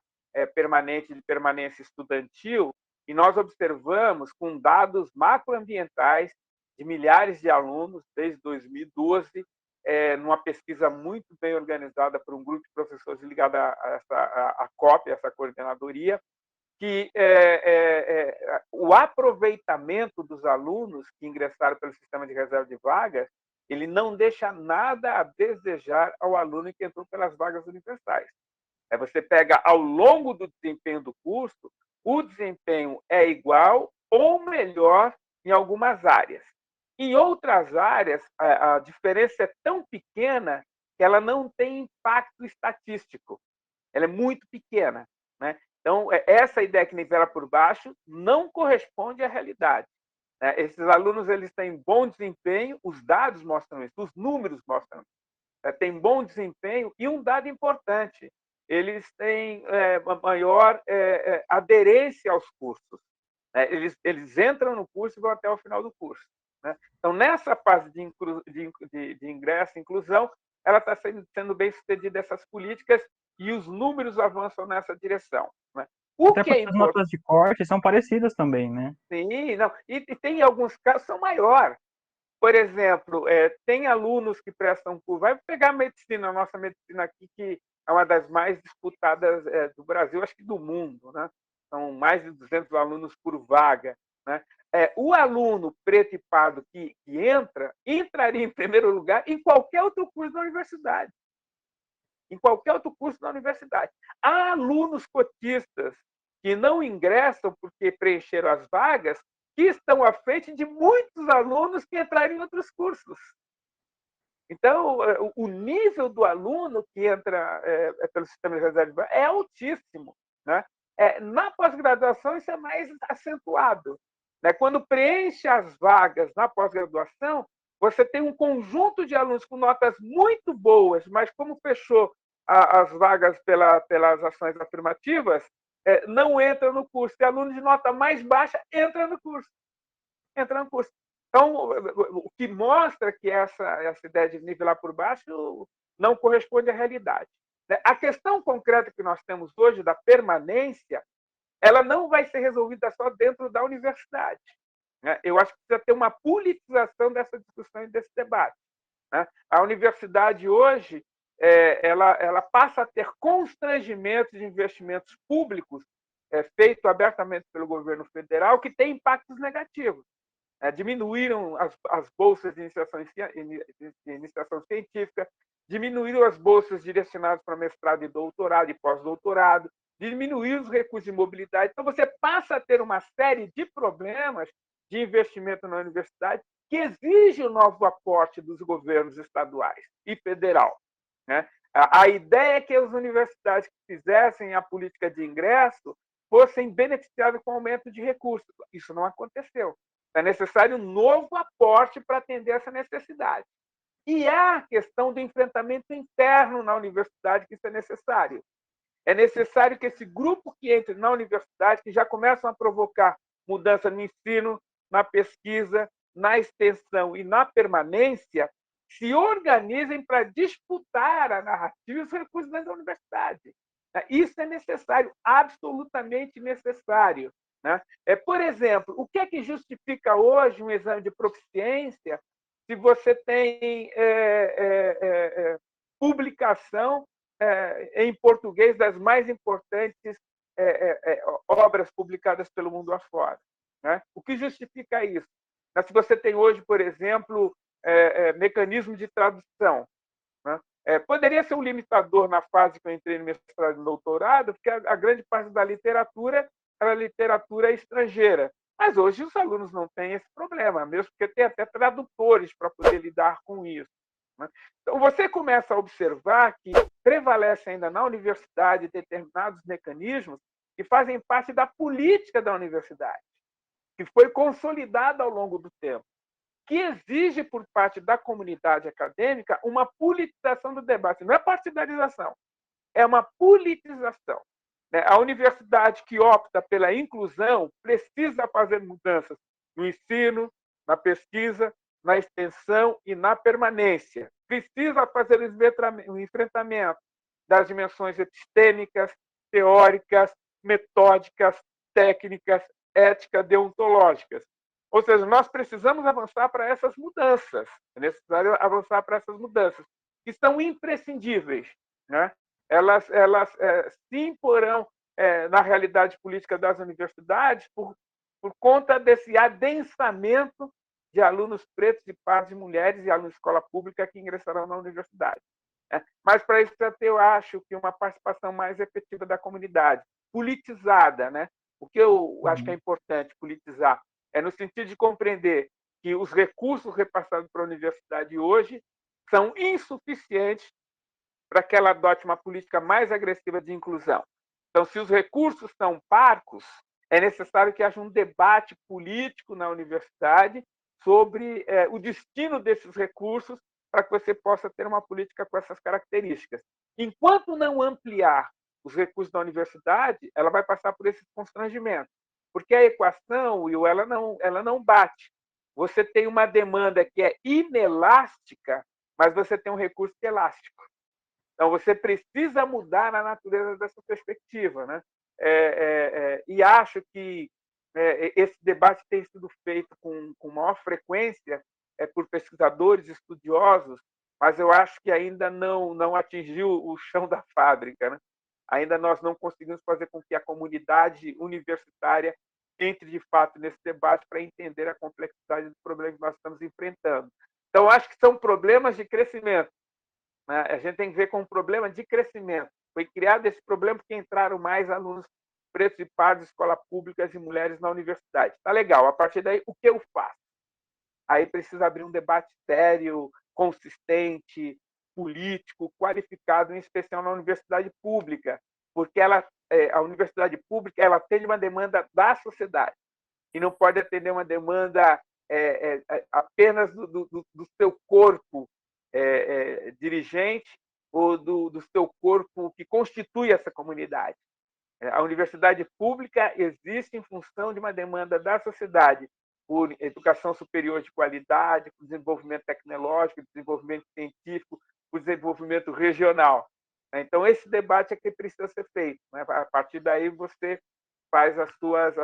Speaker 3: permanente de permanência estudantil, e nós observamos com dados macroambientais de milhares de alunos desde 2012, numa pesquisa muito bem organizada por um grupo de professores ligado à COP, essa coordenadoria, que o aproveitamento dos alunos que ingressaram pelo sistema de reserva de vagas, ele não deixa nada a desejar ao aluno que entrou pelas vagas universais. Você pega ao longo do desempenho do curso, o desempenho é igual ou melhor em algumas áreas. Em outras áreas, a diferença é tão pequena que ela não tem impacto estatístico. Ela é muito pequena, né? Então, essa ideia que nivela por baixo não corresponde à realidade. Esses alunos eles têm bom desempenho, os dados mostram isso, os números mostram isso. Têm bom desempenho e um dado importante, eles têm maior aderência aos cursos. Eles entram no curso e vão até o final do curso. Né? Então, nessa fase de ingresso e inclusão, ela está sendo bem sucedida, essas políticas, e os números avançam nessa direção. Né?
Speaker 2: Até porque as notas de corte são parecidas também, né?
Speaker 3: Sim, não. E tem alguns casos que são maiores. Por exemplo, tem alunos que prestam curso. Vai pegar a medicina, a nossa medicina aqui, que é uma das mais disputadas do Brasil, acho que do mundo. Né? São mais de 200 alunos por vaga. Né? O aluno preto e pardo que entraria em primeiro lugar em qualquer outro curso da universidade. Em qualquer outro curso da universidade. Há alunos cotistas que não ingressam porque preencheram as vagas, que estão à frente de muitos alunos que entraram em outros cursos. Então, o nível do aluno que entra pelo sistema de reserva é altíssimo, né? Na pós-graduação, isso é mais acentuado, né? Quando preenche as vagas na pós-graduação, você tem um conjunto de alunos com notas muito boas, mas como fechou as vagas pelas ações afirmativas, não entra no curso. E aluno de nota mais baixa entra no curso. Entra no curso. Então, o que mostra que essa ideia de nivelar por baixo não corresponde à realidade. A questão concreta que nós temos hoje da permanência, ela não vai ser resolvida só dentro da universidade. Eu acho que precisa ter uma politização dessa discussão e desse debate. A universidade hoje ela passa a ter constrangimentos de investimentos públicos feito abertamente pelo governo federal que tem impactos negativos. Diminuíram as bolsas de iniciação científica, diminuíram as bolsas direcionadas para mestrado e doutorado e pós-doutorado, diminuíram os recursos de mobilidade. Então, você passa a ter uma série de problemas de investimento na universidade que exige o novo aporte dos governos estaduais e federal. A ideia é que as universidades que fizessem a política de ingresso fossem beneficiadas com aumento de recursos. Isso não aconteceu. É necessário um novo aporte para atender essa necessidade. E há a questão do enfrentamento interno na universidade, que isso é necessário. É necessário que esse grupo que entre na universidade, que já começam a provocar mudança no ensino, na pesquisa, na extensão e na permanência, se organizem para disputar a narrativa e os recursos da universidade. Isso é necessário, absolutamente necessário. Por exemplo, o que é que justifica hoje um exame de proficiência se você tem publicação em português das mais importantes obras publicadas pelo mundo afora? O que justifica isso? Se você tem hoje, por exemplo, mecanismo de tradução, poderia ser um limitador na fase que eu entrei no mestrado e doutorado, porque a grande parte da literatura era literatura estrangeira. Mas hoje os alunos não têm esse problema, mesmo porque tem até tradutores para poder lidar com isso. Então, você começa a observar que prevalece ainda na universidade determinados mecanismos que fazem parte da política da universidade, que foi consolidada ao longo do tempo, que exige por parte da comunidade acadêmica uma politização do debate. Não é partidarização, é uma politização. A universidade que opta pela inclusão precisa fazer mudanças no ensino, na pesquisa, na extensão e na permanência. Precisa fazer o enfrentamento das dimensões epistêmicas, teóricas, metódicas, técnicas, éticas, deontológicas. Ou seja, nós precisamos avançar para essas mudanças. É necessário avançar para essas mudanças, que são imprescindíveis. Elas se imporão na realidade política das universidades por conta desse adensamento de alunos pretos e pardos e mulheres e alunos de escola pública que ingressarão na universidade. Mas, para isso, eu acho que uma participação mais efetiva da comunidade, politizada. O que eu acho que é importante politizar é no sentido de compreender que os recursos repassados para a universidade hoje são insuficientes para que ela adote uma política mais agressiva de inclusão. Então, se os recursos são parcos, é necessário que haja um debate político na universidade sobre o destino desses recursos para que você possa ter uma política com essas características. Enquanto não ampliar os recursos da universidade, ela vai passar por esses constrangimentos, porque a equação, Will, ela não bate. Você tem uma demanda que é inelástica, mas você tem um recurso que é elástico. Então, você precisa mudar a natureza dessa perspectiva. E acho que esse debate tem sido feito com maior frequência por pesquisadores, estudiosos, mas eu acho que ainda não atingiu o chão da fábrica. Ainda nós não conseguimos fazer com que a comunidade universitária entre, de fato, nesse debate para entender a complexidade do problema que nós estamos enfrentando. Então, acho que são problemas de crescimento. A gente tem que ver com um problema de crescimento. Foi criado esse problema porque entraram mais alunos pretos e pardos, escolas públicas e mulheres na universidade. Tá legal. A partir daí, o que eu faço? Aí precisa abrir um debate sério, consistente, político, qualificado, em especial na universidade pública, porque a universidade pública ela atende uma demanda da sociedade e não pode atender uma demanda apenas do seu corpo dirigente ou do seu corpo que constitui essa comunidade. A universidade pública existe em função de uma demanda da sociedade por educação superior de qualidade, por desenvolvimento tecnológico, desenvolvimento científico, por desenvolvimento regional. Então, esse debate é que precisa ser feito. A partir daí, você faz as suas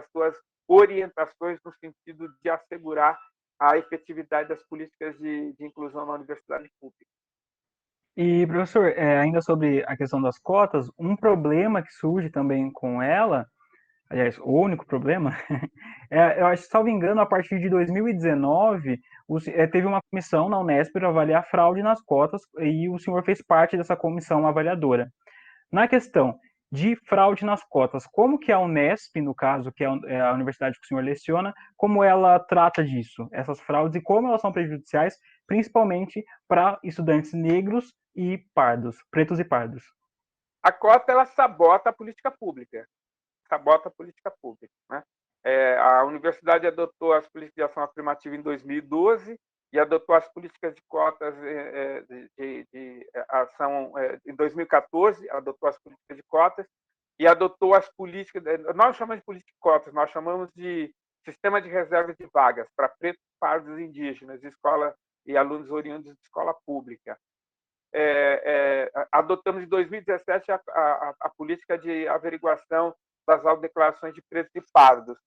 Speaker 3: orientações no sentido de assegurar a efetividade das políticas de inclusão na universidade pública.
Speaker 2: E, professor, ainda sobre a questão das cotas, um problema que surge também com ela, aliás, o único problema, eu acho, salvo engano, a partir de 2019, teve uma comissão na Unesp para avaliar fraude nas cotas e o senhor fez parte dessa comissão avaliadora. Na questão de fraude nas cotas, como que a Unesp, no caso, que é a universidade que o senhor leciona, como ela trata disso, essas fraudes, e como elas são prejudiciais, principalmente para estudantes negros e pardos, pretos e pardos?
Speaker 3: A cota ela sabota a política pública. Né? A universidade adotou as políticas de ação afirmativa em 2012 e adotou as políticas de cotas de ação em 2014, adotou as políticas de cotas e adotou as políticas, nós chamamos de política de cotas, nós chamamos de sistema de reserva de vagas para pretos, pardos e indígenas, escola e alunos oriundos de escola pública. Adotamos em 2017 a política de averiguação das autodeclarações de pretos e pardos.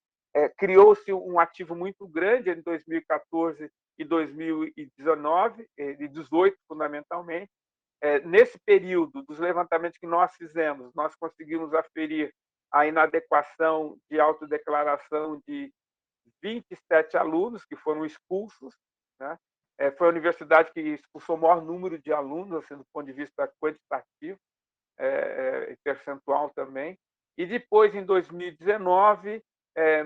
Speaker 3: Criou-se um ativo muito grande em 2014 e 2019, e 2018 fundamentalmente. Nesse período dos levantamentos que nós fizemos, nós conseguimos aferir a inadequação de autodeclaração de 27 alunos que foram expulsos, né? Foi a universidade que expulsou o maior número de alunos, assim, do ponto de vista quantitativo e percentual também. E depois, em 2019,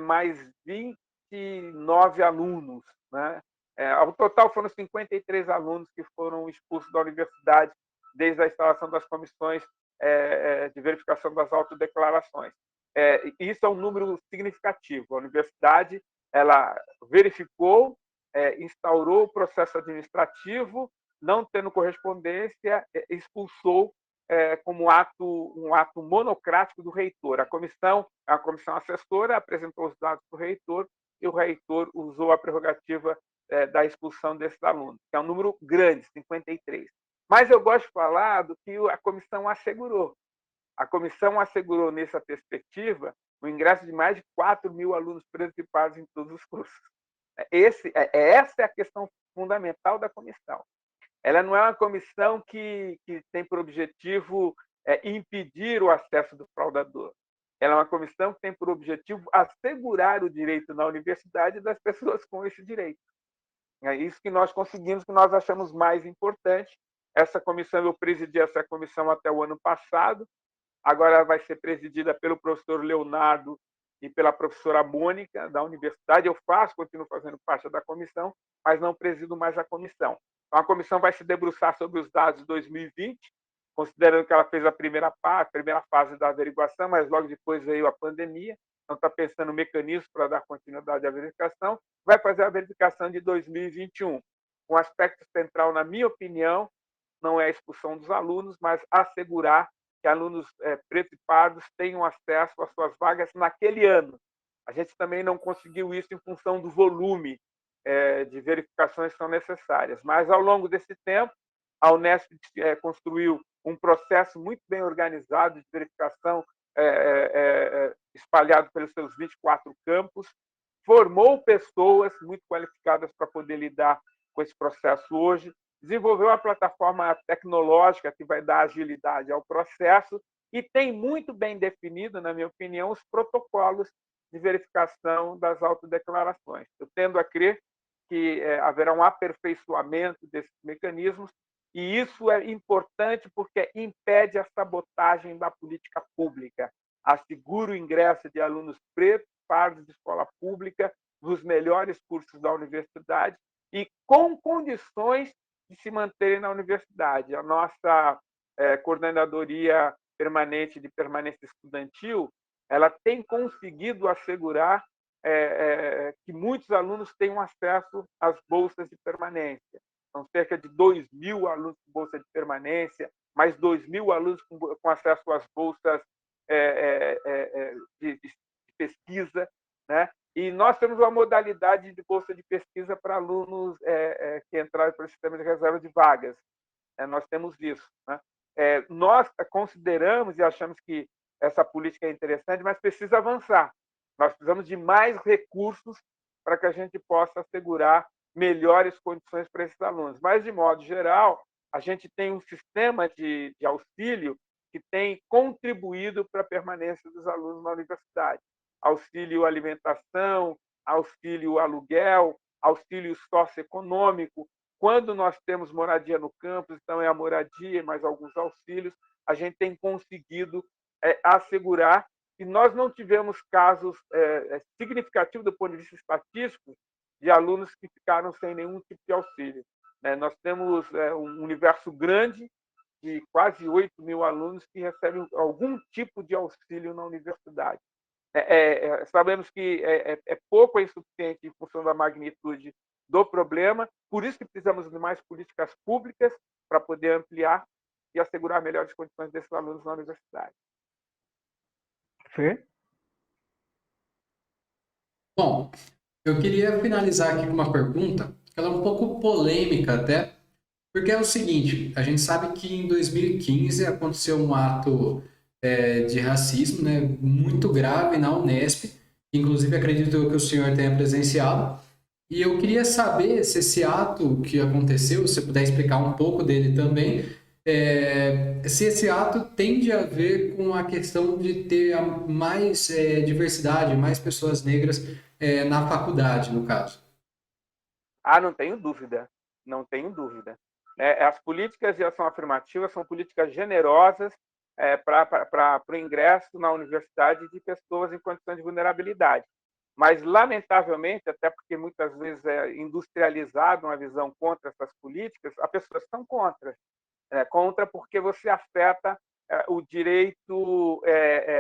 Speaker 3: mais 29 alunos. Né? Ao total, foram 53 alunos que foram expulsos da universidade desde a instalação das comissões de verificação das autodeclarações. Isso é um número significativo. A universidade ela verificou, instaurou o processo administrativo, não tendo correspondência, expulsou como um ato monocrático do reitor. A comissão assessora apresentou os dados para o reitor e o reitor usou a prerrogativa da expulsão desses alunos, que é um número grande, 53. Mas eu gosto de falar do que a comissão assegurou. A comissão assegurou, nessa perspectiva, o ingresso de mais de 4 mil alunos pretos e pardos em todos os cursos. Essa é a questão fundamental da comissão. Ela não é uma comissão que tem por objetivo impedir o acesso do fraudador. Ela é uma comissão que tem por objetivo assegurar o direito na universidade das pessoas com esse direito. É isso que nós conseguimos, que nós achamos mais importante. Essa comissão, eu presidi essa comissão até o ano passado, agora ela vai ser presidida pelo professor Leonardo e pela professora Mônica, da universidade. Eu continuo fazendo parte da comissão, mas não presido mais a comissão. Então, a comissão vai se debruçar sobre os dados de 2020, considerando que ela fez a primeira fase da averiguação, mas logo depois veio a pandemia, então está pensando mecanismos para dar continuidade à verificação. Vai fazer a verificação de 2021. Um aspecto central, na minha opinião, não é a expulsão dos alunos, mas assegurar que alunos pretos e pardos tenham acesso às suas vagas naquele ano. A gente também não conseguiu isso em função do volume de verificações que são necessárias. Mas, ao longo desse tempo, a Unesp construiu um processo muito bem organizado de verificação espalhado pelos seus 24 campos, formou pessoas muito qualificadas para poder lidar com esse processo hoje, desenvolveu uma plataforma tecnológica que vai dar agilidade ao processo e tem muito bem definido, na minha opinião, os protocolos de verificação das autodeclarações. Eu tendo a crer que haverá um aperfeiçoamento desses mecanismos e isso é importante porque impede a sabotagem da política pública. assegura o ingresso de alunos pretos, pardos de escola pública, nos melhores cursos da universidade e com condições de se manterem na universidade. A nossa coordenadoria permanente de permanência estudantil, ela tem conseguido assegurar que muitos alunos tenham acesso às bolsas de permanência. São cerca de 2.000 alunos com bolsa de permanência, mais 2.000 alunos com acesso às bolsas de pesquisa, né? E nós temos uma modalidade de bolsa de pesquisa para alunos que entraram para o sistema de reserva de vagas. Nós temos isso, né? Nós consideramos e achamos que essa política é interessante, mas precisa avançar. Nós precisamos de mais recursos para que a gente possa assegurar melhores condições para esses alunos. Mas, de modo geral, a gente tem um sistema de auxílio que tem contribuído para a permanência dos alunos na universidade. Auxílio alimentação, auxílio aluguel, auxílio socioeconômico. Quando nós temos moradia no campus, então é a moradia e mais alguns auxílios, a gente tem conseguido assegurar que nós não tivemos casos significativos do ponto de vista estatístico de alunos que ficaram sem nenhum tipo de auxílio. Nós temos um universo grande de quase 8.000 alunos que recebem algum tipo de auxílio na universidade. Sabemos que é pouco, é insuficiente em função da magnitude do problema, por isso que precisamos de mais políticas públicas para poder ampliar e assegurar melhores condições desses alunos na universidade.
Speaker 2: Fê?
Speaker 1: Bom, eu queria finalizar aqui com uma pergunta, ela é um pouco polêmica até, porque é o seguinte, a gente sabe que em 2015 aconteceu um ato de racismo, né, muito grave na Unesp, inclusive acredito que o senhor tenha presenciado, e eu queria saber se esse ato que aconteceu, se você puder explicar um pouco dele também, se esse ato tende a ver com a questão de ter mais diversidade, mais pessoas negras na faculdade, no caso.
Speaker 3: Não tenho dúvida, não tenho dúvida. As políticas de ação afirmativa são políticas generosas para o ingresso na universidade de pessoas em condições de vulnerabilidade. Mas, lamentavelmente, até porque muitas vezes é industrializada uma visão contra essas políticas, as pessoas estão contra. Contra porque você afeta o direito,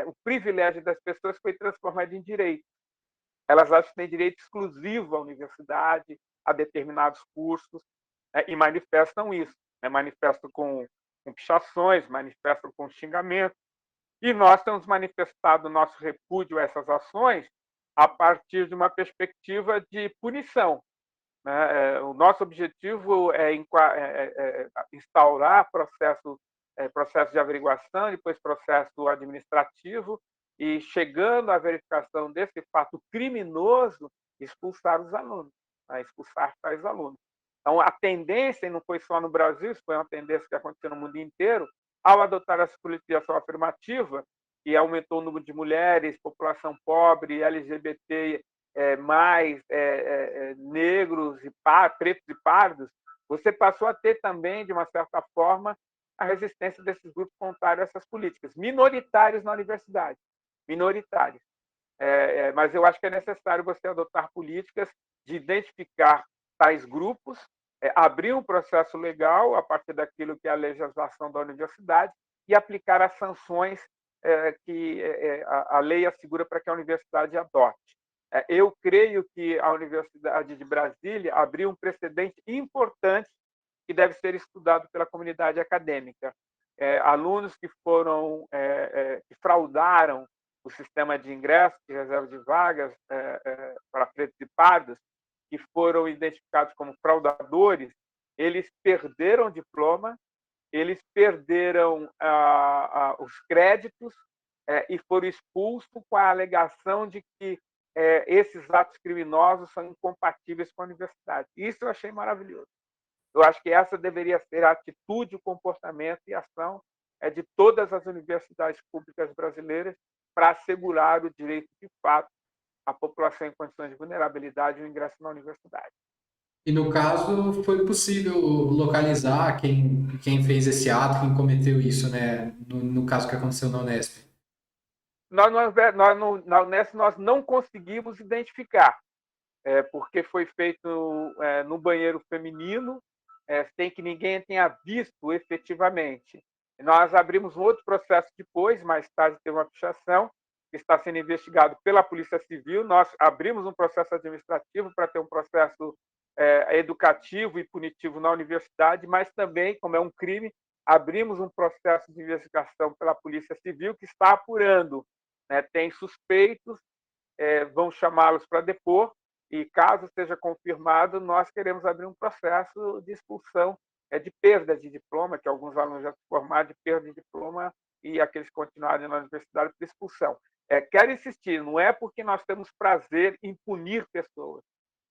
Speaker 3: o privilégio das pessoas foi transformado em direito. Elas acham que têm direito exclusivo à universidade, a determinados cursos, e manifestam isso. Manifestam com pichações, manifestam com xingamento. E nós temos manifestado nosso repúdio a essas ações a partir de uma perspectiva de punição. O nosso objetivo é instaurar processo de averiguação, depois processo administrativo, e, chegando à verificação desse fato criminoso, expulsar os alunos, expulsar tais alunos. Então, a tendência, e não foi só no Brasil, isso foi uma tendência que aconteceu no mundo inteiro, ao adotar essa política de ação afirmativa, que aumentou o número de mulheres, população pobre, LGBT, negros, pretos e pardos, você passou a ter também, de uma certa forma, a resistência desses grupos contrários a essas políticas, minoritários na universidade, minoritários. Mas eu acho que é necessário você adotar políticas de identificar tais grupos, abrir um processo legal a partir daquilo que é a legislação da universidade e aplicar as sanções que a lei assegura para que a universidade adote. Eu creio que a Universidade de Brasília abriu um precedente importante que deve ser estudado pela comunidade acadêmica. Alunos que que fraudaram o sistema de ingresso, de reserva de vagas para pretos e pardos, que foram identificados como fraudadores, eles perderam o diploma, eles perderam os créditos e foram expulsos com a alegação de que esses atos criminosos são incompatíveis com a universidade. Isso eu achei maravilhoso. Eu acho que essa deveria ser a atitude, o comportamento e a ação de todas as universidades públicas brasileiras para assegurar o direito de fato à população em condições de vulnerabilidade e o ingresso na universidade.
Speaker 1: E no caso, foi possível localizar quem fez esse ato, quem cometeu isso, né? No caso que aconteceu na Unesp.
Speaker 3: Na Unesp nós não conseguimos identificar, porque foi feito no banheiro feminino, sem que ninguém tenha visto efetivamente. Nós abrimos um outro processo depois, mais tarde teve uma fichação, que está sendo investigado pela Polícia Civil. Nós abrimos um processo administrativo para ter um processo educativo e punitivo na universidade, mas também, como é um crime, abrimos um processo de investigação pela Polícia Civil que está apurando. Tem suspeitos, vão chamá-los para depor, e caso seja confirmado, nós queremos abrir um processo de expulsão, de perda de diploma, que alguns alunos já se formaram, de perda de diploma, e aqueles que continuarem na universidade por expulsão. Quero insistir, não é porque nós temos prazer em punir pessoas,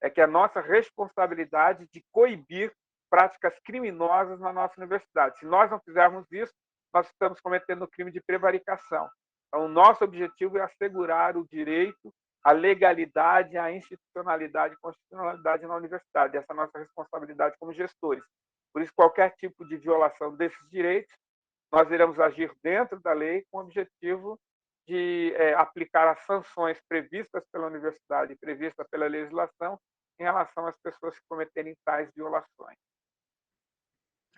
Speaker 3: é que é a nossa responsabilidade de coibir práticas criminosas na nossa universidade. Se nós não fizermos isso, nós estamos cometendo o crime de prevaricação. Então, o nosso objetivo é assegurar o direito, a legalidade, a institucionalidade e constitucionalidade na universidade. Essa é a nossa responsabilidade como gestores. Por isso, qualquer tipo de violação desses direitos, nós iremos agir dentro da lei com o objetivo de aplicar as sanções previstas pela universidade e previstas pela legislação em relação às pessoas que cometerem tais violações.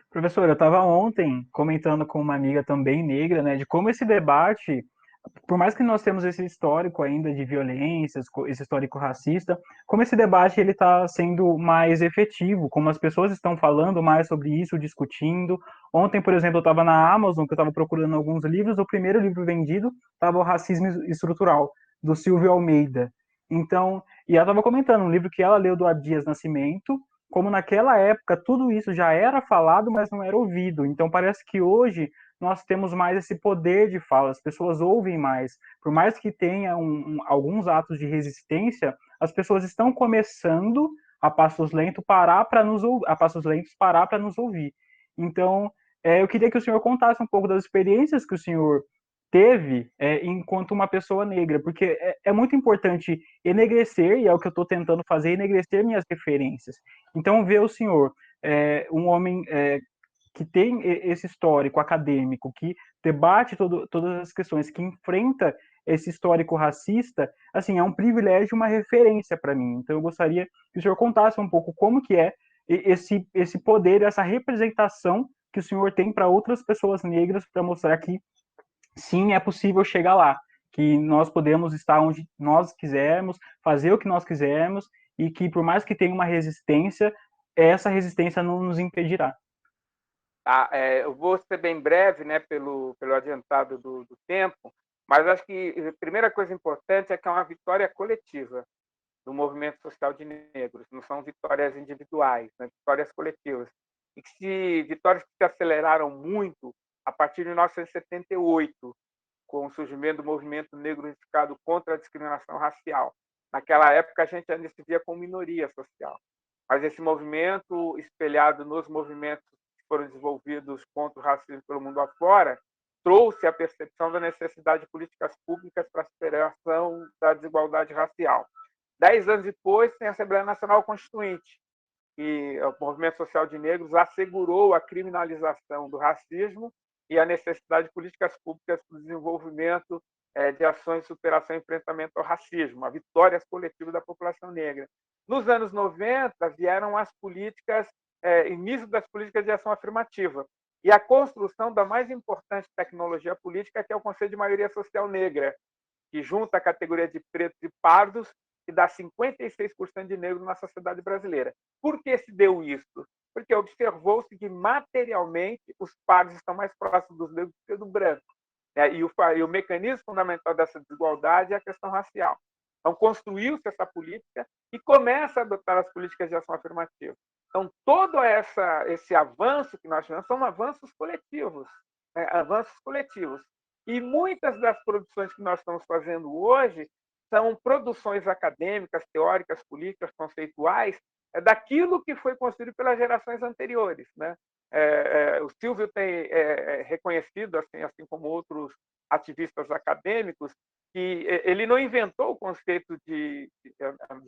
Speaker 2: Professor, eu estava ontem comentando com uma amiga também negra, né, de como esse debate, por mais que nós temos esse histórico ainda de violências, esse histórico racista, como esse debate ele está sendo mais efetivo, como as pessoas estão falando mais sobre isso, discutindo. Ontem, por exemplo, eu estava na Amazon, que eu estava procurando alguns livros, o primeiro livro vendido estava O Racismo Estrutural, do Silvio Almeida. Então, e ela estava comentando um livro que ela leu do Abdias Nascimento, como naquela época tudo isso já era falado, mas não era ouvido. Então parece que hoje nós temos mais esse poder de fala, as pessoas ouvem mais. Por mais que tenha alguns atos de resistência, as pessoas estão começando a passos lentos parar para nos ouvir. Então, eu queria que o senhor contasse um pouco das experiências que o senhor teve enquanto uma pessoa negra, porque é muito importante enegrecer, e é o que eu estou tentando fazer, enegrecer minhas referências. Então, ver o senhor, um homem que tem esse histórico acadêmico, que debate todas as questões, que enfrenta esse histórico racista, assim, é um privilégio, uma referência para mim. Então, eu gostaria que o senhor contasse um pouco como que é esse poder, essa representação que o senhor tem para outras pessoas negras, para mostrar que sim, é possível chegar lá, que nós podemos estar onde nós quisermos, fazer o que nós quisermos, e que por mais que tenha uma resistência, essa resistência não nos impedirá.
Speaker 3: Eu vou ser bem breve, né, pelo adiantado do tempo, mas acho que a primeira coisa importante é que é uma vitória coletiva do movimento social de negros, não são vitórias individuais, né, vitórias coletivas. E vitórias que se aceleraram muito a partir de 1978, com o surgimento do movimento negro unificado contra a discriminação racial. Naquela época, a gente ainda se via como minoria social. Mas esse movimento, espelhado nos movimentos que foram desenvolvidos contra o racismo pelo mundo afora, trouxe a percepção da necessidade de políticas públicas para a superação da desigualdade racial. 10 anos depois, tem a Assembleia Nacional Constituinte, e o movimento social de negros assegurou a criminalização do racismo e a necessidade de políticas públicas para o desenvolvimento de ações de superação e enfrentamento ao racismo, a vitórias coletivas da população negra. Nos anos 90, vieram as políticas, início das políticas de ação afirmativa, e a construção da mais importante tecnologia política, que é o Conselho de Maioria Social Negra, que junta a categoria de pretos e pardos e dá 56% de negros na sociedade brasileira. Por que se deu isso? Porque observou-se que, materialmente, os pardos estão mais próximos dos negros do que do branco. E o mecanismo fundamental dessa desigualdade é a questão racial. Então, construiu-se essa política e começa a adotar as políticas de ação afirmativa. Então, todo esse avanço que nós tivemos são avanços coletivos. Avanços coletivos. E muitas das produções que nós estamos fazendo hoje são produções acadêmicas, teóricas, políticas, conceituais, daquilo que foi construído pelas gerações anteriores, né? O Silvio tem reconhecido, assim como outros ativistas acadêmicos, que ele não inventou o conceito de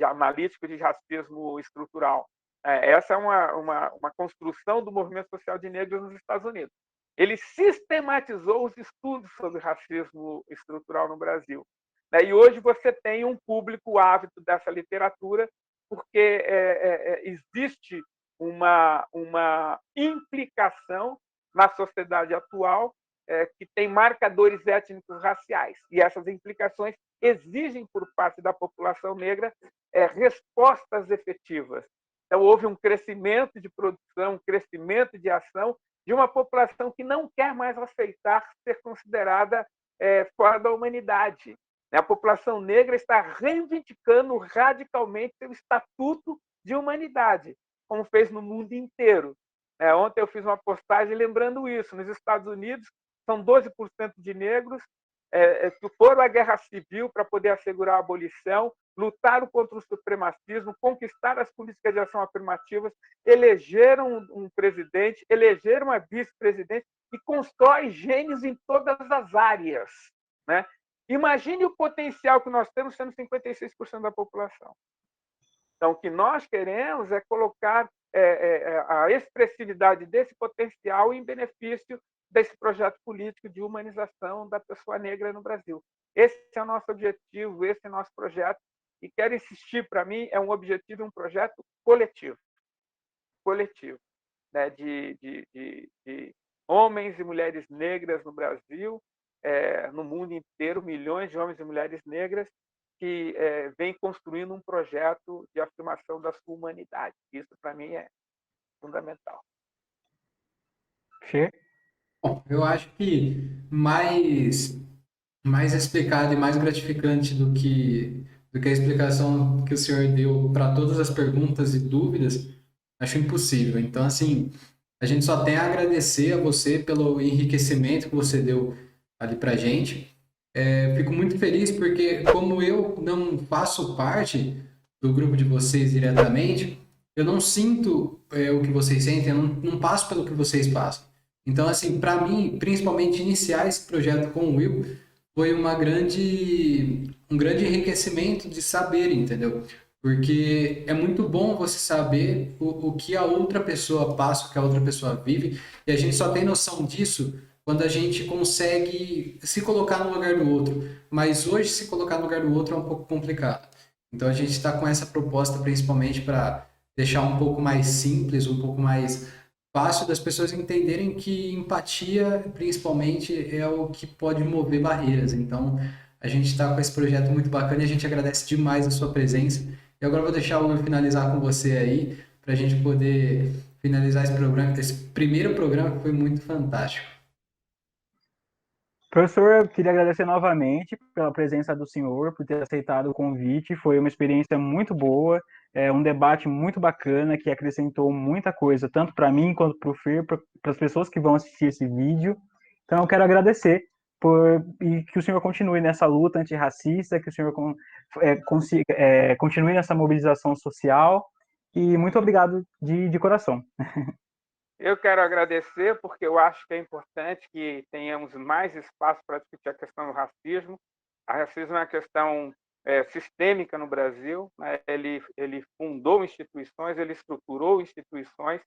Speaker 3: analítico de racismo estrutural. Essa é uma construção do movimento social de negros nos Estados Unidos. ele sistematizou os estudos sobre racismo estrutural no Brasil. E hoje você tem um público ávido dessa literatura, porque existe uma implicação na sociedade atual que tem marcadores étnicos raciais. E essas implicações exigem, por parte da população negra, respostas efetivas. Então, houve um crescimento de produção, um crescimento de ação de uma população que não quer mais aceitar ser considerada fora da humanidade. A população negra está reivindicando radicalmente seu estatuto de humanidade, como fez no mundo inteiro. Ontem eu fiz uma postagem lembrando isso. Nos Estados Unidos, são 12% de negros que foram à guerra civil para poder assegurar a abolição, lutaram contra o supremacismo, conquistaram as políticas de ação afirmativas, elegeram um presidente, elegeram uma vice-presidente e constrói gênios em todas as áreas. Né? Imagine o potencial que nós temos sendo 56% da população. Então, o que nós queremos é colocar a expressividade desse potencial em benefício desse projeto político de humanização da pessoa negra no Brasil. Esse é o nosso objetivo, esse é o nosso projeto. E quero insistir, para mim, é um objetivo e um projeto coletivo. Coletivo. Né? De homens e mulheres negras no Brasil, no mundo inteiro, milhões de homens e mulheres negras que vêm construindo um projeto de afirmação da sua humanidade. Isso, para mim, é fundamental.
Speaker 1: Bom, eu acho que mais explicado e mais gratificante do que a explicação que o senhor deu para todas as perguntas e dúvidas, acho impossível. Então, assim, a gente só tem a agradecer a você pelo enriquecimento que você deu ali para a gente. Fico muito feliz porque, como eu não faço parte do grupo de vocês diretamente, eu não sinto o que vocês sentem, eu não passo pelo que vocês passam. Então, assim, para mim, principalmente iniciar esse projeto com o Will foi um grande enriquecimento de saber, entendeu? Porque é muito bom você saber o que a outra pessoa passa, o que a outra pessoa vive, e a gente só tem noção disso quando a gente consegue se colocar no lugar do outro. Mas hoje, se colocar no lugar do outro é um pouco complicado. Então, a gente está com essa proposta principalmente para deixar um pouco mais simples, um pouco mais fácil das pessoas entenderem que empatia, principalmente, é o que pode mover barreiras. Então, a gente está com esse projeto muito bacana e a gente agradece demais a sua presença. E agora eu vou deixar o Will finalizar com você aí, para a gente poder finalizar esse programa, esse primeiro programa que foi muito fantástico.
Speaker 2: Professor, eu queria agradecer novamente pela presença do senhor, por ter aceitado o convite. Foi uma experiência muito boa, um debate muito bacana que acrescentou muita coisa, tanto para mim quanto para o Fer, para as pessoas que vão assistir esse vídeo. Então, eu quero agradecer e que o senhor continue nessa luta antirracista, que o senhor continue nessa mobilização social. E muito obrigado de coração.
Speaker 3: Eu quero agradecer porque eu acho que é importante que tenhamos mais espaço para discutir a questão do racismo. O racismo é uma questão sistêmica no Brasil. Né? Ele fundou instituições, ele estruturou instituições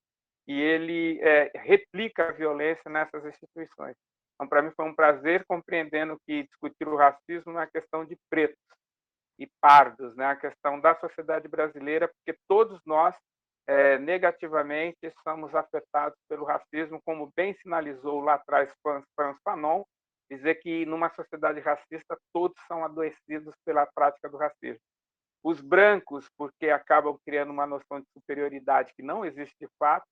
Speaker 3: e ele replica a violência nessas instituições. Então, para mim, foi um prazer compreendendo que discutir o racismo não é questão de pretos e pardos, né? É a questão da sociedade brasileira, porque todos nós negativamente somos afetados pelo racismo, como bem sinalizou lá atrás Frantz Fanon, dizer que numa sociedade racista todos são adoecidos pela prática do racismo. Os brancos, porque acabam criando uma noção de superioridade que não existe de fato,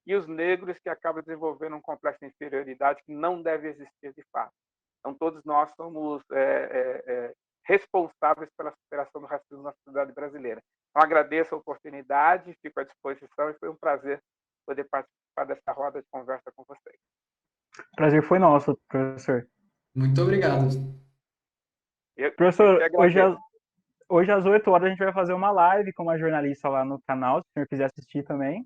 Speaker 3: e os negros, que acabam desenvolvendo um complexo de inferioridade que não deve existir de fato. Então, todos nós somos responsáveis pela superação do racismo na sociedade brasileira. Então, agradeço a oportunidade, fico à disposição e foi um prazer poder participar dessa roda de conversa com vocês.
Speaker 2: Prazer foi nosso, professor.
Speaker 1: Muito obrigado.
Speaker 2: Professor, hoje às 8 horas a gente vai fazer uma live com uma jornalista lá no canal, se o senhor quiser assistir também.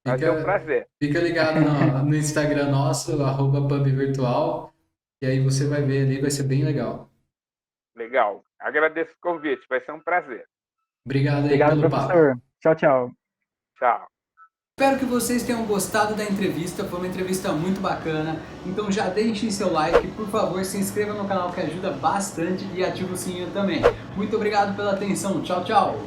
Speaker 3: Vai ser um prazer.
Speaker 1: Fica ligado no Instagram nosso, @pubvirtual, e aí você vai ver ali, vai ser bem legal.
Speaker 3: Legal. Agradeço o convite, vai ser um prazer.
Speaker 1: Obrigado aí
Speaker 2: Obrigado,
Speaker 1: pelo
Speaker 2: professor.
Speaker 1: papo.
Speaker 2: Tchau, tchau.
Speaker 3: Tchau.
Speaker 1: Espero que vocês tenham gostado da entrevista, foi uma entrevista muito bacana, então já deixem seu like, por favor, se inscreva no canal que ajuda bastante e ative o sininho também. Muito obrigado pela atenção, tchau, tchau!